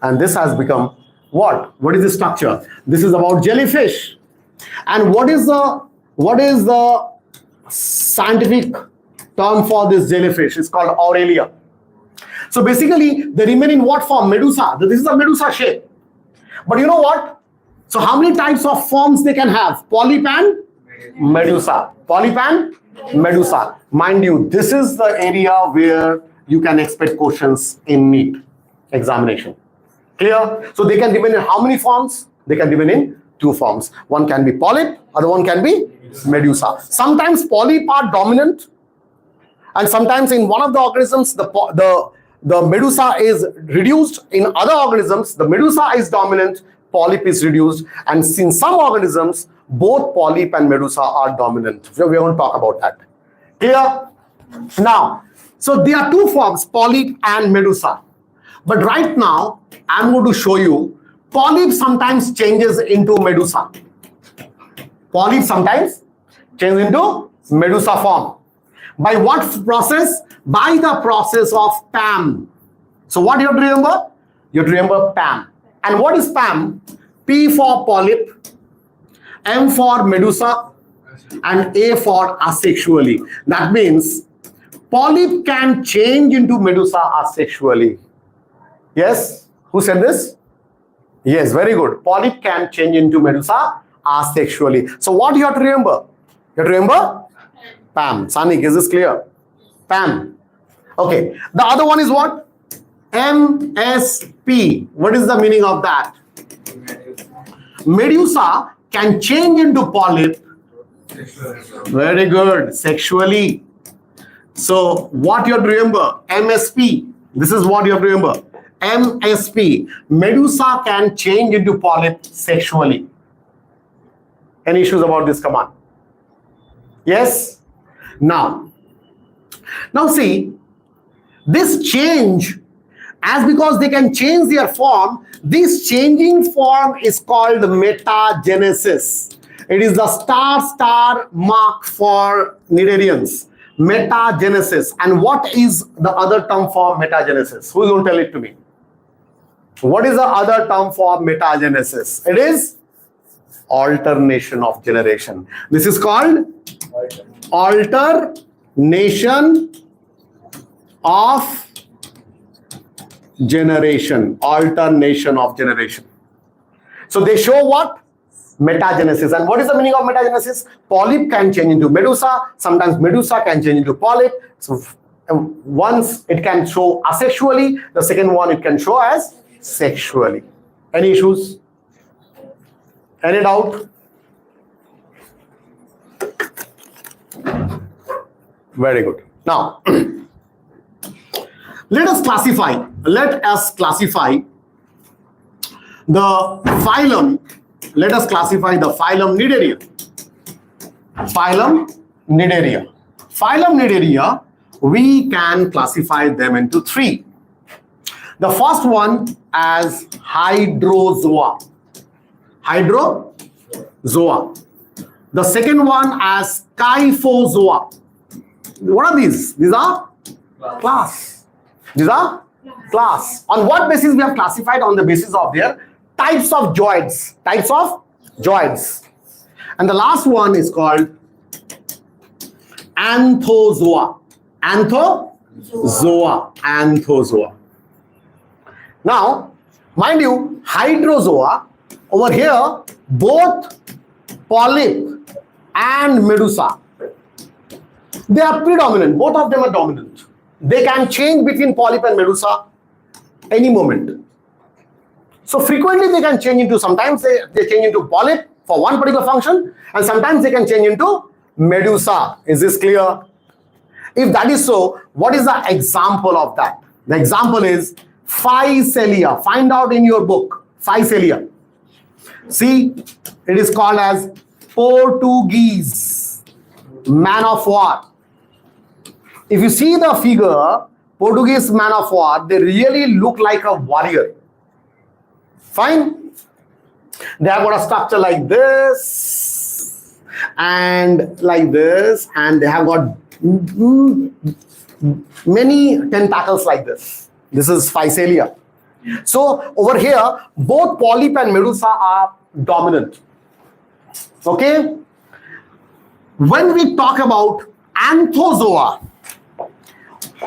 And this has become what? What is the structure? This is about jellyfish. And what is the scientific term for this jellyfish? It's called Aurelia. So basically, they remain in what form? Medusa. This is a medusa shape. But you know what? So how many types of forms they can have? Polyp and medusa. Polyp and medusa. Mind you, this is the area where you can expect questions in NEET examination. Clear? So they can remain in how many forms? They can remain in two forms. One can be polyp, other one can be medusa. Sometimes polyp are dominant, and sometimes in one of the organisms the medusa is reduced. In other organisms, the medusa is dominant, polyp is reduced, and in some organisms, both polyp and medusa are dominant. So we are going to talk about that. Clear? Now, so there are two forms, polyp and medusa. But right now, I'm going to show you polyp sometimes changes into medusa. Polyp sometimes changes into medusa form. By what process? By the process of PAM. So what you have to remember? You have to remember PAM. And what is PAM? P for polyp, M for medusa, and A for asexually. That means polyp can change into medusa asexually. Yes? Who said this? Yes, very good. Polyp can change into medusa asexually. So what you have to remember? You have to remember PAM. Sanik, is this clear? PAM. Okay. The other one is what? MSP. What is the meaning of that? Medusa can change into polyp. Very good. Sexually. So what you have to remember? MSP. This is what you have to remember. MSP. Medusa can change into polyp sexually. Any issues about this command? Yes? Now see, this change, as because they can change their form, this changing form is called metagenesis. It is the star mark for Nidarians. Metagenesis. And what is the other term for metagenesis? Who is going to tell it to me? What is the other term for metagenesis? It is alternation of generation. This is called alternation of generation. Alternation of generation. So they show what? Metagenesis. And what is the meaning of metagenesis? Polyp can change into medusa. Sometimes medusa can change into polyp. So once it can show asexually, the second one it can show as sexually. Any issues? Any doubt? Very good. Now, let us classify the phylum. Let us classify the phylum Nidaria. Phylum Nidaria. Phylum Nidaria, we can classify them into three. The first one as hydrozoa. Hydrozoa. The second one as kyphozoa. What are these? These are class. These are class. On what basis we have classified? On the basis of their types of zoids. Types of zoids. And the last one is called anthozoa. Anthozoa. Now, mind you, hydrozoa, over here, both polyp and medusa, they are predominant. Both of them are dominant. They can change between polyp and medusa any moment. So frequently they can change into, sometimes they change into polyp for one particular function, and sometimes they can change into medusa. Is this clear? If that is so, what is the example of that? The example is Physalia. Find out in your book. Physalia. See, it is called as Portuguese man of war. If you see the figure, Portuguese man of war, they really look like a warrior. Fine. They have got a structure like this and like this, and they have got many tentacles like this. This is Physalia. So over here, both polyp and medusa are dominant. Okay. When we talk about anthozoa,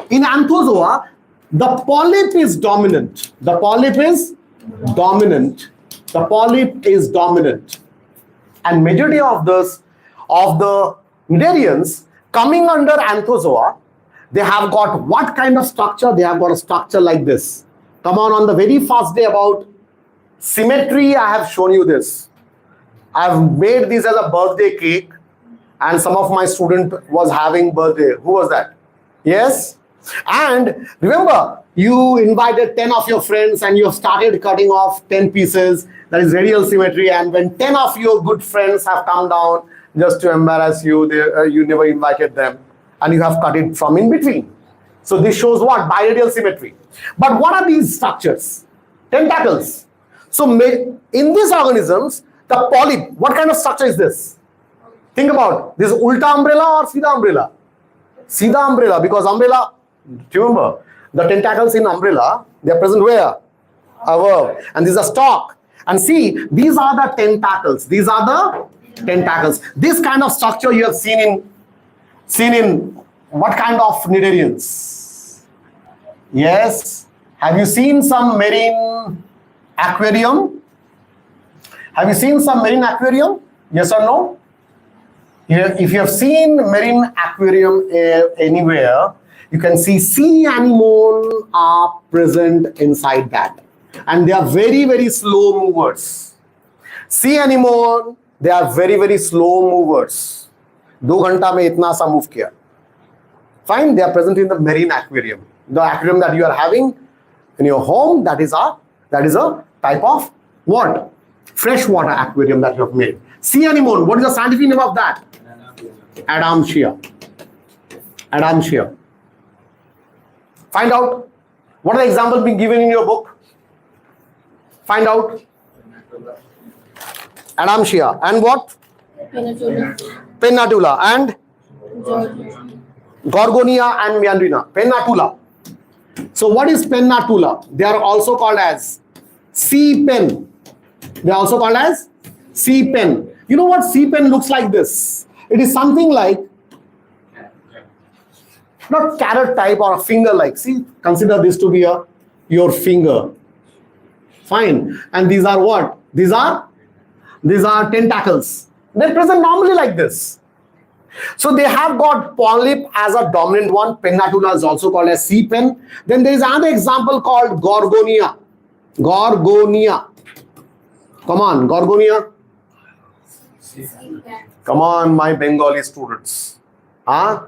in anthozoa, the polyp is dominant. The polyp is dominant. The polyp is dominant. And majority of this, of the Nidarians coming under anthozoa, they have got what kind of structure? They have got a structure like this. Come on the very first day about symmetry, I have shown you this. I have made this as a birthday cake, and some of my student was having birthday. Who was that? Yes. And remember, you invited 10 of your friends and you have started cutting off 10 pieces. That is radial symmetry. And when 10 of your good friends have come down just to embarrass you, you never invited them, and you have cut it from in between. So this shows what? Biradial symmetry. But what are these structures? Tentacles. So in these organisms, the polyp, what kind of structure is this? Think about this: ulta umbrella or Sida umbrella? Sida umbrella, because umbrella, do you remember? The tentacles in umbrella, they are present where? Above. And this is a stalk. And see, these are the tentacles. These are the tentacles. This kind of structure you have seen in what kind of Nidarians? Yes. Have you seen some marine aquarium? Have you seen some marine aquarium? Yes or no? If you have seen marine aquarium anywhere, you can see sea anemone are present inside that. And they are very, very slow movers. Sea anemone, they are very, very slow movers. 2 घंटा में इतना सा move किया. Fine, they are present in the marine aquarium. The aquarium that you are having in your home, that is a type of what? Freshwater aquarium that you have made. Sea anemone, what is the scientific name of that? Adamsia. Adamsia. Find out. What are the examples being given in your book? Find out. Adamsia. And what? Pennatula. And? Gorgonia and Meandrina. Pennatula. So what is Pennatula? They are also called as sea pen. They are also called as sea pen. You know what sea pen looks like this? It is something like, not carrot type or a finger like. See, consider this to be your finger. Fine. And these are what? These are tentacles. They're present normally like this. So they have got polyp as a dominant one. Pennatula is also called as sea pen. Then there is another example called Gorgonia. Gorgonia. Come on, Gorgonia. Come on, my Bengali students. Huh?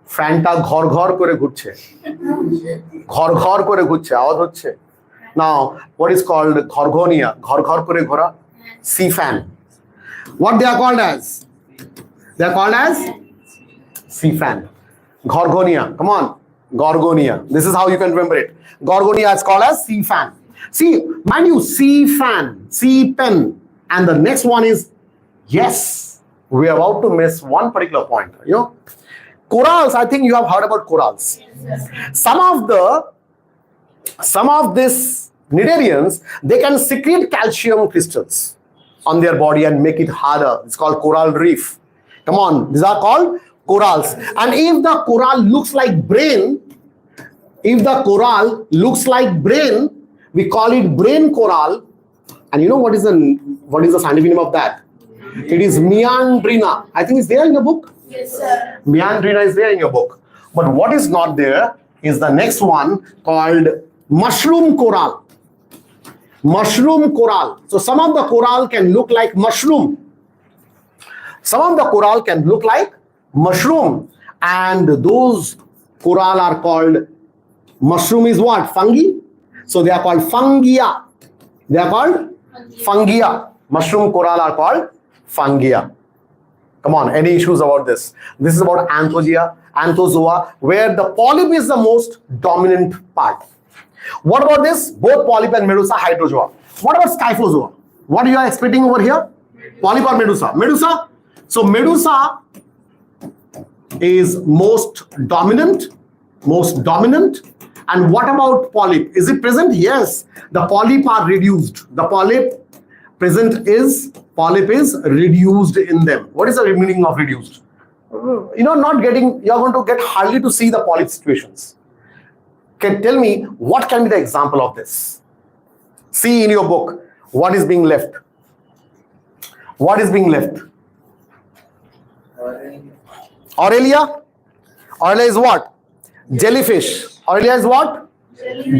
Fanta ghor ghor kore ghurche. Ghor ghor kore ghurche. Awaz hocche. Now, what is called Gorgonia? Ghor ghor kore ghora. Sea fan. What they are called as? They are called as sea fan. Gorgonia. Come on. Gorgonia. This is how you can remember it. Gorgonia is called as sea fan. See, mind you, sea fan, sea pen. And the next one is, yes, we are about to miss one particular point. You know, corals, I think you have heard about corals. Some of these cnidarians, they can secrete calcium crystals on their body and make it harder. It's called coral reef. Come on, these are called corals. And if the coral looks like brain, we call it brain coral. And you know what is the scientific name of that? It is Meandrina. I think it's there in the book. Yes, sir. Meandrina is there in your book. But what is not there is the next one called mushroom coral. Mushroom coral. So some of the coral can look like mushroom. Some of the coral can look like mushroom. And those coral are called, mushroom is what? Fungi. So they are called fungia. They are called fungia. Mushroom coral are called fungia. Come on, any issues about this? This is about anthozoa, where the polyp is the most dominant part. What about this? Both polyp and medusa, hydrozoa. What about scyphozoa? What you are expecting over here? Polyp or medusa? Medusa. So medusa is most dominant. And what about polyp? Is it present? Yes. The polyp are reduced. The polyp is reduced in them. What is the meaning of reduced? You are going to get hardly to see the polyp situations. Can tell me what can be the example of this? See in your book, what is being left? What is being left? Aurelia? Aurelia is what? Jellyfish. Aurelia is what?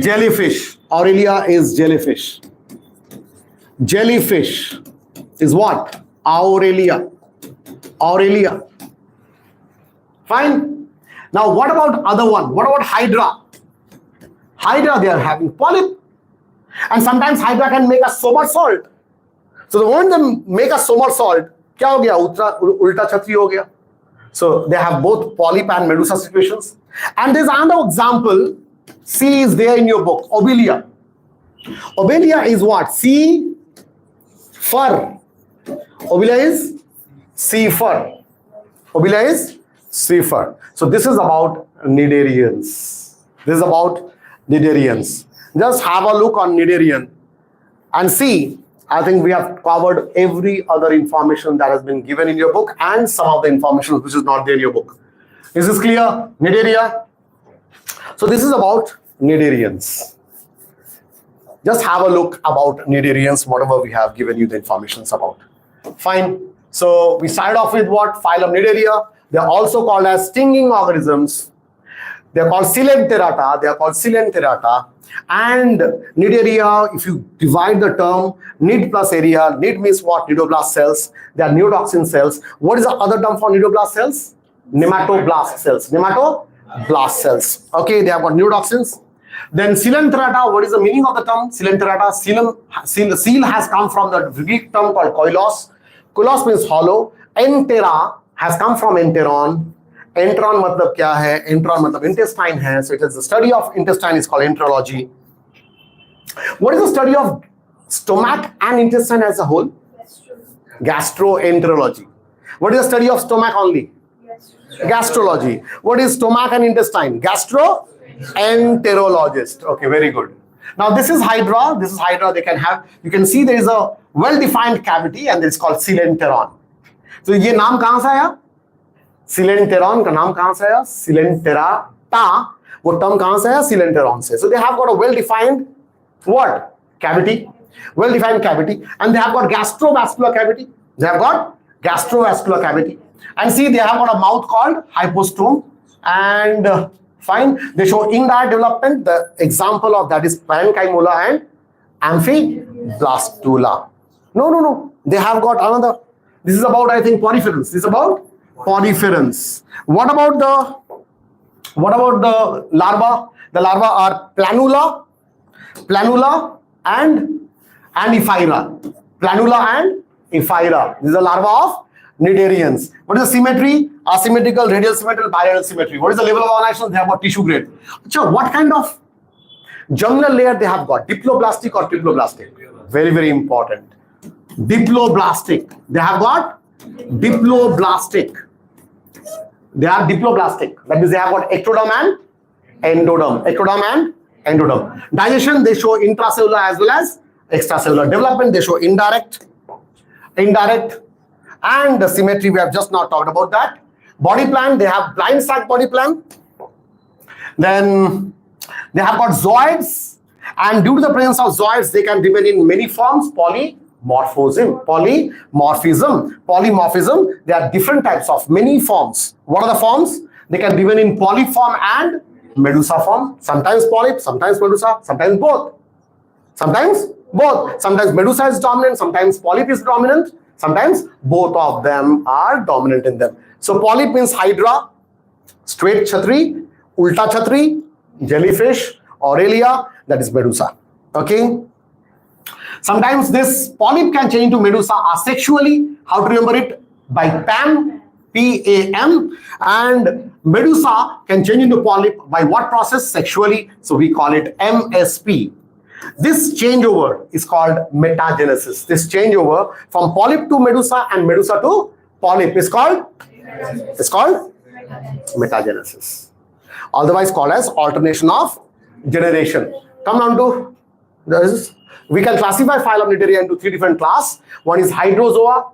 Jellyfish. Aurelia is jellyfish. Jellyfish is what? Aurelia. Aurelia. Fine. Now what about other one? What about Hydra? Hydra, they are having polyp. And sometimes Hydra can make a somersault. So the moment they make a somersault, क्या हो गया? उल्टा छतरी हो गया. So they have both polyp and medusa situations. And there's another example. C is there in your book. Obelia. Obelia is what? Sea fur. Obelia is sea fur. Obelia is sea fur. So this is about cnidarians. This is about cnidarians. Just have a look on cnidarian and see. I think we have covered every other information that has been given in your book and some of the information which is not there in your book. Is this clear? Cnidaria. So this is about cnidarians. Just have a look about cnidarians, whatever we have given you the information about. Fine. So we started off with what? Phylum Cnidaria. They are also called as stinging organisms. They are called Coelenterata. They are called Coelenterata. And need area, if you divide the term need plus area, need means what? Nidoblast cells. They are neotoxin cells. What is the other term for nidoblast cells? Nematoblast cells. Nematoblast cells. Okay, they have got neotoxins. Then Coelenterata, what is the meaning of the term? Coelenterata, seal has come from the Greek term called koilos. Koilos means hollow. Entera has come from enteron. Enteron matlab kya hai? Enteron matlab intestine hai. So it is the study of intestine is called enterology. What is the study of stomach and intestine as a whole? Gastroenterology. What is the study of stomach only? Gastrology. What is stomach and intestine? Gastroenterologist. Okay, very good. Now this is hydra. This is hydra. They can have. You can see there is a well-defined cavity, and it's called coelenteron. So ये नाम कहाँ से आया? Coelenteron का नाम कहाँ से आया? Coelenterata. वो term कहाँ से आया? Coelenteron से. So they have got a well-defined what? Cavity. Well-defined cavity, and they have got gastrovascular cavity. They have got gastrovascular cavity. And see, they have got a mouth called hypostome. And fine, they show indirect development. The example of that is parenchyma and amphiblastula. No. They have got another. This is about, I think, poriferans. This is about poriferans. What about the larva? The larva are planula and ephyra. Planula and ephyra. This is the larva of Cnidarians. What is the symmetry? Asymmetrical, radial symmetry, bilateral symmetry. What is the level of organization? They have got tissue grade. So what kind of germinal layer they have got? Diploblastic or triploblastic? Very, very important. Diploblastic. They have got diploblastic. They are diploblastic. That means they have got ectoderm and endoderm. Ectoderm and endoderm. Digestion, they show intracellular as well as extracellular. Development, they show indirect. And the symmetry, we have just now talked about that. Body plan, they have blind sac body plan. Then they have got zooids. And due to the presence of zooids, they can remain in many forms. Polymorphism. There are different types of many forms. What are the forms? They can remain in polyform and medusa form. Sometimes polyp, sometimes medusa, sometimes both. Sometimes medusa is dominant, sometimes polyp is dominant, sometimes both of them are dominant in them. So polyp means hydra, straight chhatri, ulta chhatri, jellyfish, Aurelia, that is medusa. Okay. Sometimes this polyp can change into medusa asexually. How to remember it? By PAM, P-A-M. And medusa can change into polyp by what process? Sexually. So we call it MSP. This changeover is called metagenesis. This changeover from polyp to medusa and medusa to polyp is called metagenesis. Otherwise called as alternation of generation. Come down to this. We can classify phylum Cnidaria into three different classes. One is hydrozoa,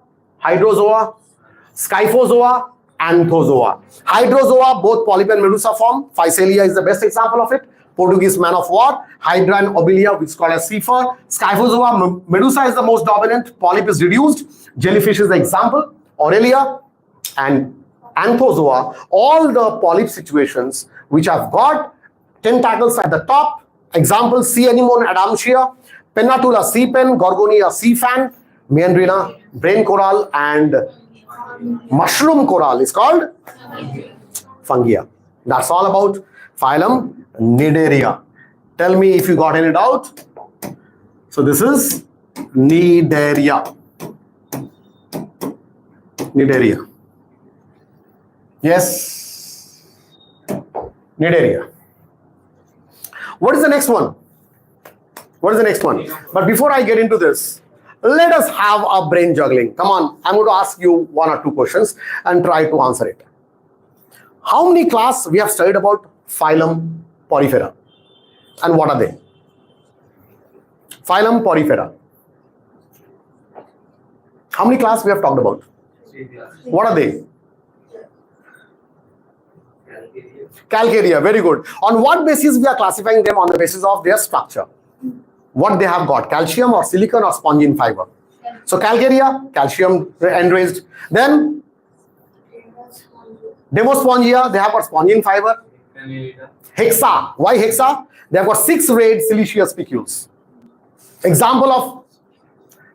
scyphozoa, anthozoa. Hydrozoa, both polyp and medusa form. Physalia is the best example of it. Portuguese man of war. Hydra and obelia, which is called as Cepher. Scyphozoa, medusa is the most dominant. Polyp is reduced. Jellyfish is the example. Aurelia and anthozoa, all the polyp situations which have got tentacles at the top. Example, sea anemone adamsia, Pennatula sea pen, Gorgonia sea fan, Meandrina brain coral, and mushroom coral is called fungia. That's all about phylum Cnidaria. Tell me if you got any doubt. So this is Cnidaria. Cnidaria. Yes. Cnidaria. What is the next one? What is the next one? But before I get into this, let us have a brain juggling. Come on, I'm going to ask you one or two questions and try to answer it. How many class we have studied about phylum Porifera? And what are they? Phylum Porifera. How many class we have talked about? What are they? Calcarea, very good. On what basis we are classifying them? On the basis of their structure. What they have got, calcium or silicon or spongin fiber. So calcarea, calcium enriched. Then Demospongia, they have got spongin fiber. Hexa. Why hexa? They have got 6 rayed siliceous spicules. Example of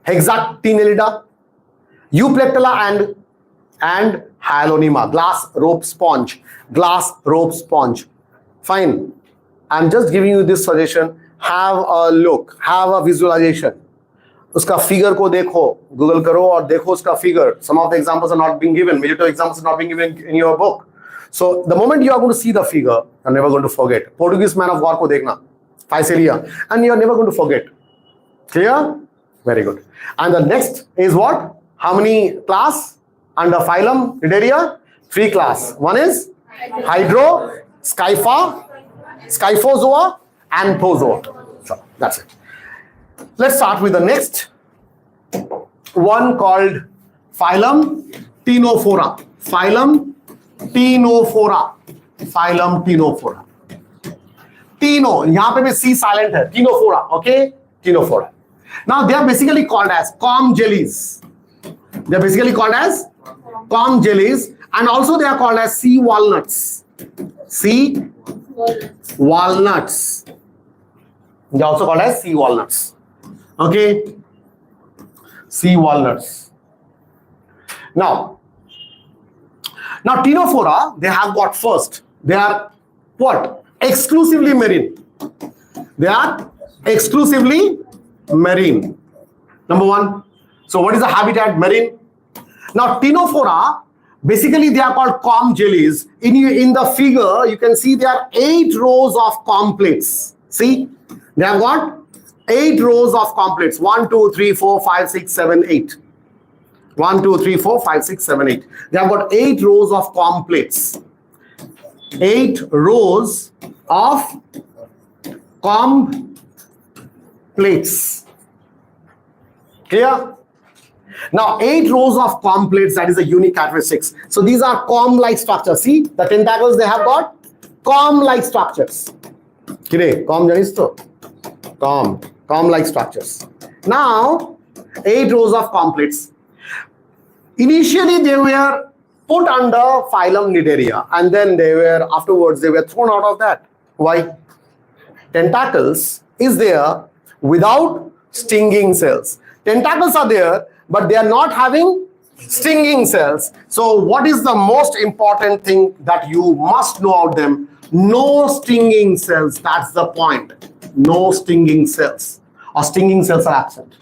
hexactinellida, Euplectella and Hyalonema. Glass rope sponge. Glass rope sponge. Fine. I'm just giving you this suggestion. Have a look. Have a visualization. उसका figure को देखो. Google करो और देखो उसका figure. Some of the examples are not being given. Major examples are not being given in your book. So the moment you are going to see the figure, you're never going to forget. Portuguese man of war को देखना. Physalia. And you're never going to forget. Clear? Very good. And the next is what? How many class under phylum Nidaria? 3 class. One is Hydro, Scyphozoa, and Anthozoa. So that's it. Let's start with the next one called phylum Ctenophora. Phylum Ctenophora. Phylum Ctenophora. Tino, यहाँ पे भी C silent है. Ctenophora. Okay? Ctenophora. Now they are basically called as comb jellies. They are basically called as comb jellies, and also they are called as sea walnuts. Sea walnuts. They are also called as sea walnuts. Okay? Sea walnuts. Now Ctenophora, they have got first. They are what? Exclusively marine. They are exclusively marine. Number one. So what is the habitat? Marine. Now Ctenophora, basically they are called comb jellies. In the figure, you can see there are 8 rows of comb plates. See? They have got 8 rows of comb plates. 1, 2, 3, 4, 5, 6, 7, 8. 1, 2, 3, 4, 5, 6, 7, 8. They have got 8 rows of comb plates. 8 rows of comb plates. Clear? Now 8 rows of comb plates, that is a unique characteristics. So these are comb-like structures. See the tentacles, they have got comb-like structures. Kire, comb janisto? Comb-like structures. Now 8 rows of comb plates. Initially they were put under phylum Nidaria, and then afterwards they were thrown out of that. Why? Tentacles is there without stinging cells. Tentacles are there, but they are not having stinging cells. So what is the most important thing that you must know about them? No stinging cells. That's the point. No stinging cells, or stinging cells are absent.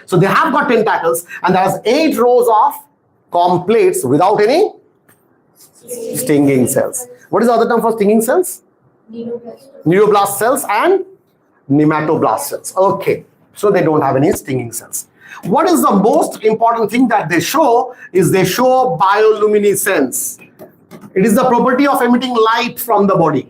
So they have got tentacles, and there's 8 rows of comb plates without any stinging cells. What is the other term for stinging cells? Neuroblast cells and nematoblast cells. Okay, so they don't have any stinging cells. What is the most important thing that they show is they show bioluminescence. It is the property of emitting light from the body.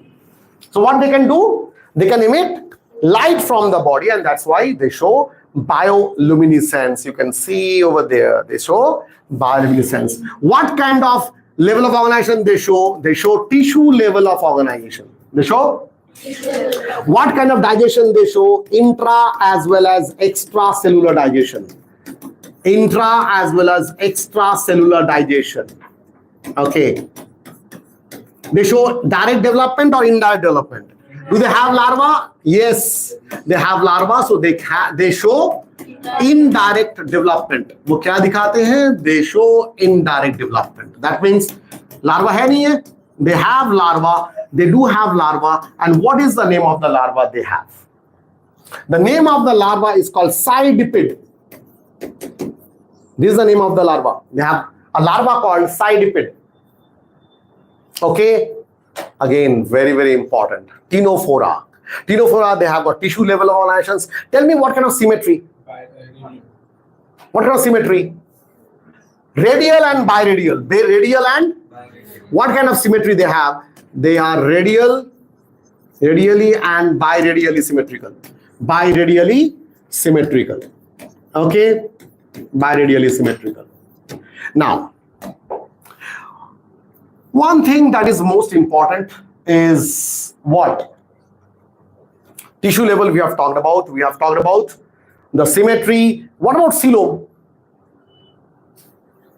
So what they can do? They can emit light from the body, and that's why they show bioluminescence. You can see over there, they show bioluminescence. What kind of level of organization they show? They show tissue level of organization. They show what kind of digestion they show? Intra as well as extracellular digestion. Intra as well as extracellular digestion. Okay. They show direct development or indirect development. Do they have larva? Yes, they have larva, so they show indirect development. वो क्या दिखाते हैं? They show indirect development. That means larva है नहीं है? They have larva. They do have larva. And what is the name of the larva they have? The name of the larva is called Sudipto. This is the name of the larva. They have a larva called Sudipto. Okay. Again, very, very important. Ctenophora. Ctenophora, they have got tissue level of organizations. Tell me what kind of symmetry? What kind of symmetry? Radial and biradial. Radial and? What kind of symmetry they have? They are radially and biradially symmetrical. Biradially symmetrical. Okay? Biradially symmetrical. Now, one thing that is most important is what? Tissue level we have talked about. We have talked about the symmetry. What about coelom?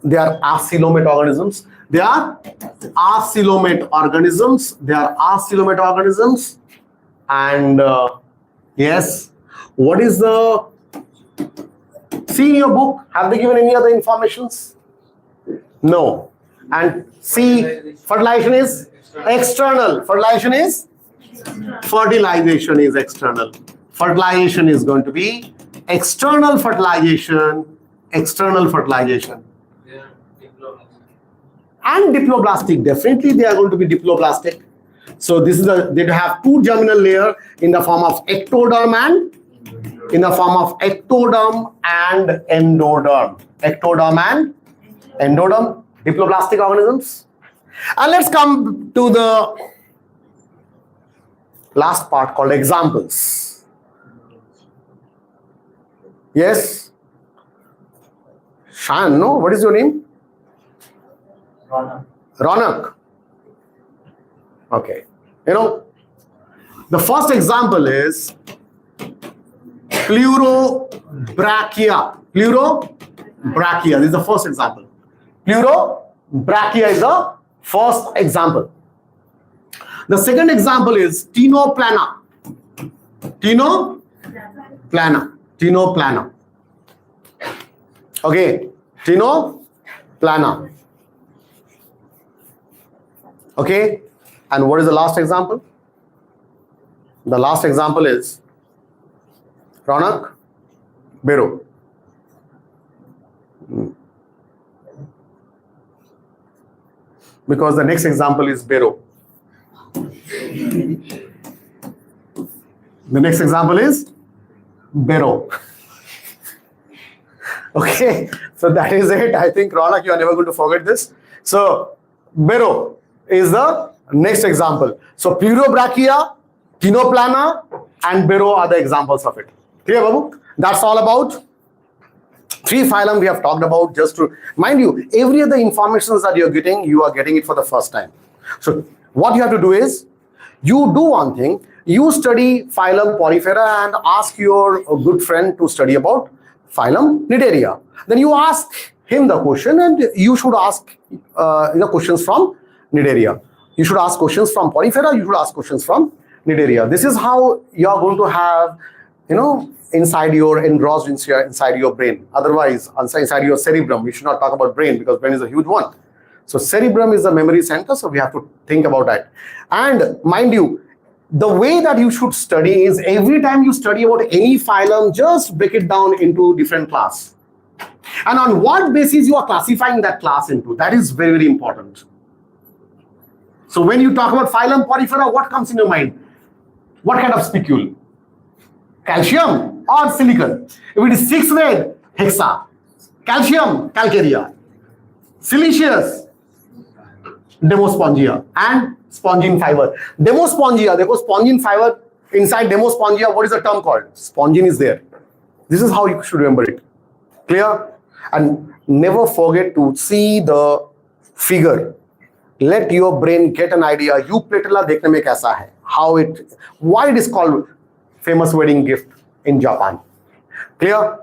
They are acoelomate organisms. They are acoelomate organisms. They are acoelomate organisms. And yes, what is the... See in your book, have they given any other informations? No. And see, fertilization is external. Fertilization is external. Fertilization is going to be external fertilization. External fertilization. And diploblastic. Definitely they are going to be diploblastic. So this is they have two germinal layer in the form of ectoderm and endoderm. Ectoderm and endoderm, diploblastic organisms. And let's come to the last part called examples. Yes? Shan, no? What is your name? Ronak. Okay. You know, the first example is pleurobrachia. Pleurobrachia. This is the first example. Pleurobrachia is the first example. The second example is tenoplana. Tenoplana. Okay. Tenoplana. Okay. And what is the last example? The last example is Ronak, Bero. Because the next example is Bero. The next example is Bero. Okay, so that is it. I think, Ronak, you are never going to forget this. So, Bero is the next example. So, pleurobrachia, tenoplana, and Bero are the examples of it. Clear, Babu? That's all about three phylum we have talked about. Just to mind you, every other information that you are getting it for the first time. So, what you have to do is, you do one thing, you study phylum Porifera and ask your good friend to study about phylum Cnidaria. Then you ask him the question, and you should ask questions from Cnidaria. You should ask questions from Porifera, you should ask questions from Cnidaria. This is how you are going to have, inside your inside your brain. Otherwise, inside your cerebrum, we should not talk about brain because brain is a huge one. So cerebrum is the memory center, so we have to think about that. And mind you, the way that you should study is every time you study about any phylum, just break it down into different class. And on what basis you are classifying that class into, that is very, very important. So when you talk about phylum Porifera, what comes in your mind? What kind of spicule? Calcium or silicon? If it is 6-way, hexa. Calcium, calcarea. Siliceous, demospongia, and spongin fiber. Demospongia, there goes spongin fiber. Inside demospongia, what is the term called? Spongin is there. This is how you should remember it. Clear? And never forget to see the figure. Let your brain get an idea. You petala dekhne mein kaisa hai? Why it is called famous wedding gift in Japan. Clear?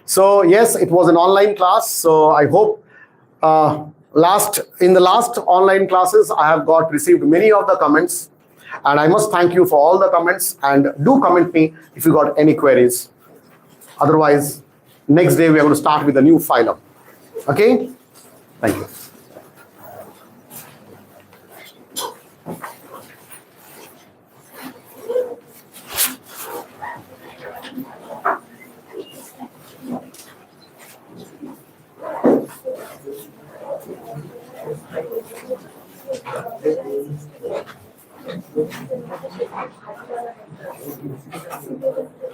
So yes, it was an online class. So I hope in the last online classes, I have received many of the comments, and I must thank you for all the comments, and do comment me if you got any queries. Otherwise, next day we are going to start with a new phylum. Okay? Thank you.